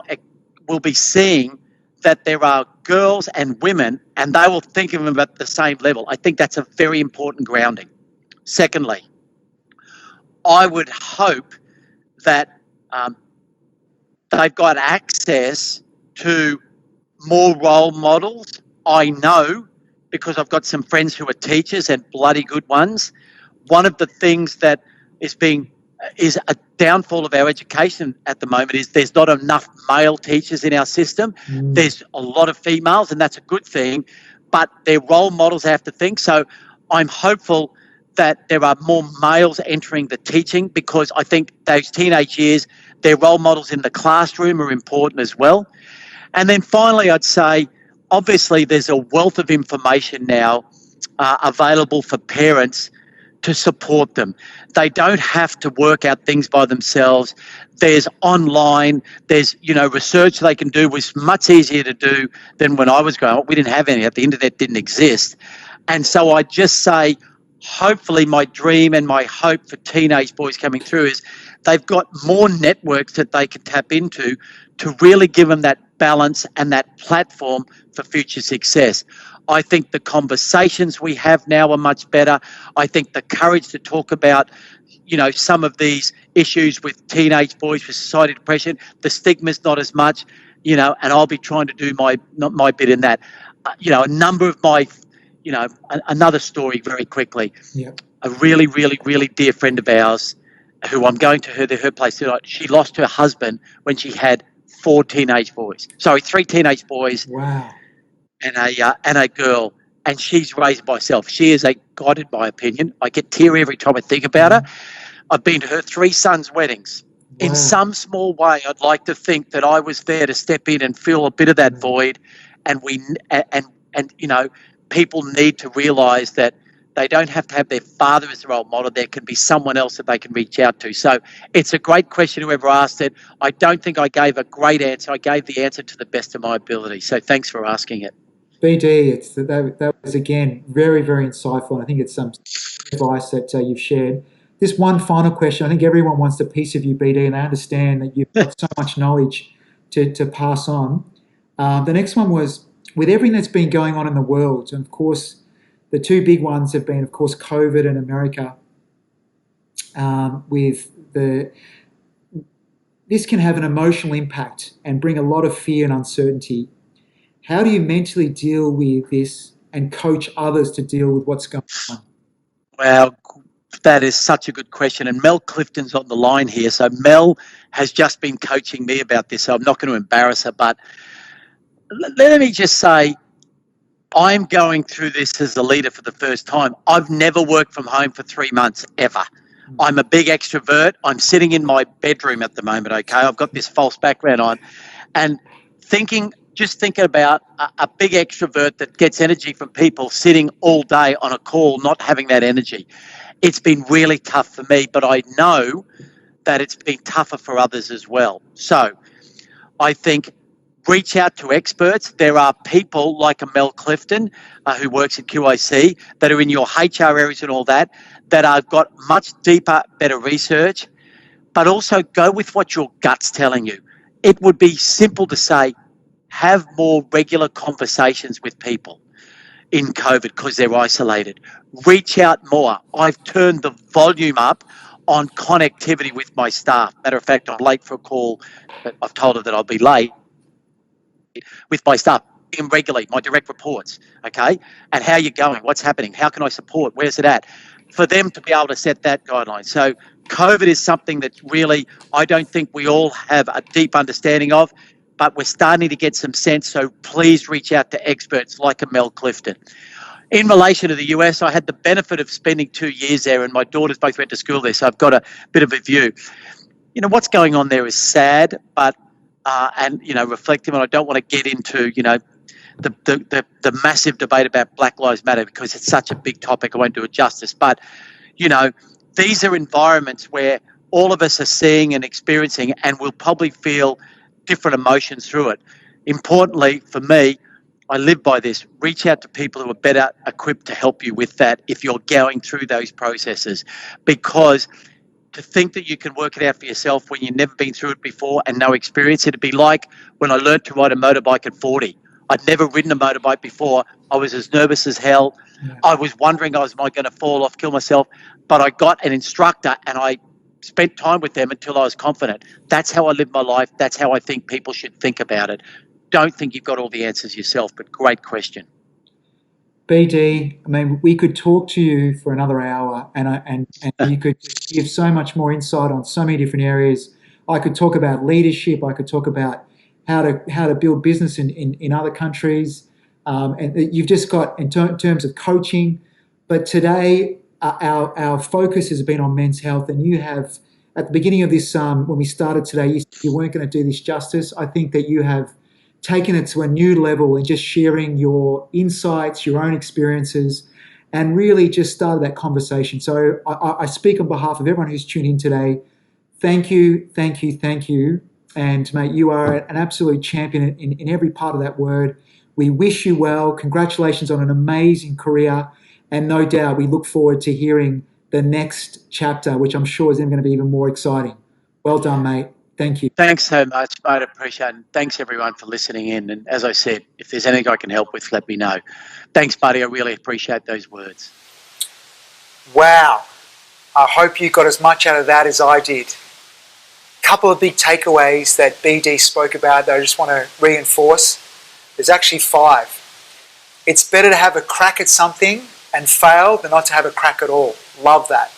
will be seeing that there are girls and women, and they will think of them at the same level. I think that's a very important grounding. Secondly, I would hope that they've got access to more role models. I know, because I've got some friends who are teachers and bloody good ones. One of the things that is a downfall of our education at the moment is there's not enough male teachers in our system. There's a lot of females, and that's a good thing, but their role models have to think. So I'm hopeful that there are more males entering the teaching, because I think those teenage years, their role models in the classroom are important as well. And then finally, I'd say, obviously, there's a wealth of information now available for parents to support them. They don't have to work out things by themselves. There's online, there's, research they can do, was much easier to do than when I was growing up. We didn't have any, the internet didn't exist. And so I just say, hopefully my dream and my hope for teenage boys coming through is they've got more networks that they can tap into to really give them that balance and that platform for future success. I think the conversations we have now are much better. I think the courage to talk about, some of these issues with teenage boys with society depression, the stigma's not as much, and I'll be trying to do my bit in that. A number of my, another story very quickly. Yep. A really, really, really dear friend of ours, who I'm going to her place tonight, she lost her husband when she had three teenage boys. Wow. And a girl, and she's raised by herself. She is a god, in my opinion. I get teary every time I think about her. I've been to her 3 sons' weddings. Wow. In some small way, I'd like to think that I was there to step in and fill a bit of that void. And people need to realise that they don't have to have their father as a role model. There can be someone else that they can reach out to. So it's a great question, whoever asked it. I don't think I gave a great answer. I gave the answer to the best of my ability. So thanks for asking it. BD, that was, again, very, very insightful. And I think it's some advice that you've shared. This one final question. I think everyone wants a piece of you, BD, and I understand that you've got so much knowledge to pass on. The next one was, with everything that's been going on in the world, and of course, the 2 big ones have been, of course, COVID and America. This can have an emotional impact and bring a lot of fear and uncertainty. How do you mentally deal with this and coach others to deal with what's going on? Well, that is such a good question. And Mel Clifton's on the line here. So Mel has just been coaching me about this, so I'm not going to embarrass her. But let me just say, I'm going through this as a leader for the first time. I've never worked from home for 3 months, ever. I'm a big extrovert. I'm sitting in my bedroom at the moment, okay? I've got this false background on. And just thinking about a big extrovert that gets energy from people sitting all day on a call, not having that energy. It's been really tough for me, but I know that it's been tougher for others as well. So I think reach out to experts. There are people like a Mel Clifton who works at QIC that are in your HR areas and all that have got much deeper, better research, but also go with what your gut's telling you. It would be simple to say, have more regular conversations with people in COVID because they're isolated. Reach out more. I've turned the volume up on connectivity with my staff. Matter of fact, I'm late for a call. I've told her that I'll be late with my staff regularly, my direct reports, okay? And how you're going, what's happening, how can I support, where's it at? For them to be able to set that guideline. So COVID is something that really I don't think we all have a deep understanding of, but we're starting to get some sense, so please reach out to experts like a Mel Clifton. In relation to the US, I had the benefit of spending 2 years there, and my daughters both went to school there, so I've got a bit of a view. What's going on there is sad, but reflective, and I don't want to get into, the massive debate about Black Lives Matter because it's such a big topic. I won't do it justice, but, these are environments where all of us are seeing and experiencing, and we'll probably feel different emotions through it. Importantly, for me, I live by this. Reach out to people who are better equipped to help you with that if you're going through those processes, because to think that you can work it out for yourself when you've never been through it before and no experience, it'd be like when I learned to ride a motorbike at 40. I'd never ridden a motorbike before. I was as nervous as hell. Yeah. I was wondering, am I going to fall off, kill myself? But I got an instructor and I spent time with them until I was confident. That's how I live my life. That's how I think people should think about it. Don't think you've got all the answers yourself, but great question. BD, I mean, we could talk to you for another hour, and you could give so much more insight on so many different areas. I could talk about leadership. I could talk about how to build business in other countries, and you've just got in terms of coaching. But today, our focus has been on men's health, and you have at the beginning of this when we started today, you weren't going to do this justice. I think that you have taken it to a new level and just sharing your insights, your own experiences, and really just started that conversation. So I speak on behalf of everyone who's tuned in today. Thank you, thank you, thank you. And mate, you are an absolute champion in every part of that word. We wish you well. Congratulations on an amazing career. And no doubt we look forward to hearing the next chapter, which I'm sure is going to be even more exciting. Well done, mate. Thank you. Thanks so much, mate. I appreciate it. And thanks, everyone, for listening in. And as I said, if there's anything I can help with, let me know. Thanks, buddy. I really appreciate those words. Wow. I hope you got as much out of that as I did. A couple of big takeaways that BD spoke about that I just want to reinforce. There's actually 5. It's better to have a crack at something and fail than not to have a crack at all. Love that.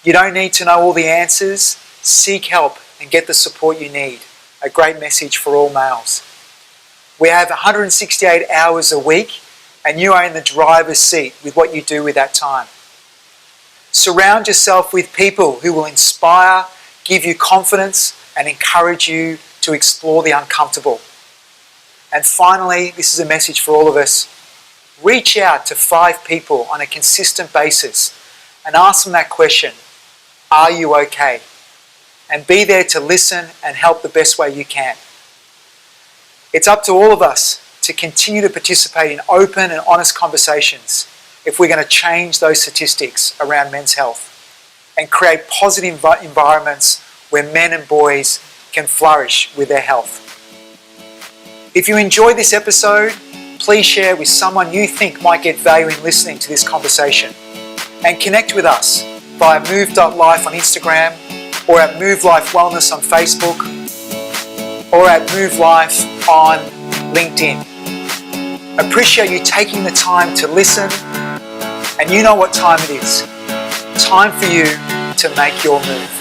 You don't need to know all the answers. Seek help and get the support you need. A great message for all males. We have 168 hours a week, and you are in the driver's seat with what you do with that time. Surround yourself with people who will inspire, give you confidence, and encourage you to explore the uncomfortable. And finally, this is a message for all of us. Reach out to 5 people on a consistent basis and ask them that question, are you okay? And be there to listen and help the best way you can. It's up to all of us to continue to participate in open and honest conversations if we're going to change those statistics around men's health and create positive environments where men and boys can flourish with their health. If you enjoyed this episode, please share with someone you think might get value in listening to this conversation, and connect with us via move.life on Instagram, or at Move Life Wellness on Facebook, or at Move Life on LinkedIn. Appreciate you taking the time to listen, and you know what time it is. Time for you to make your move.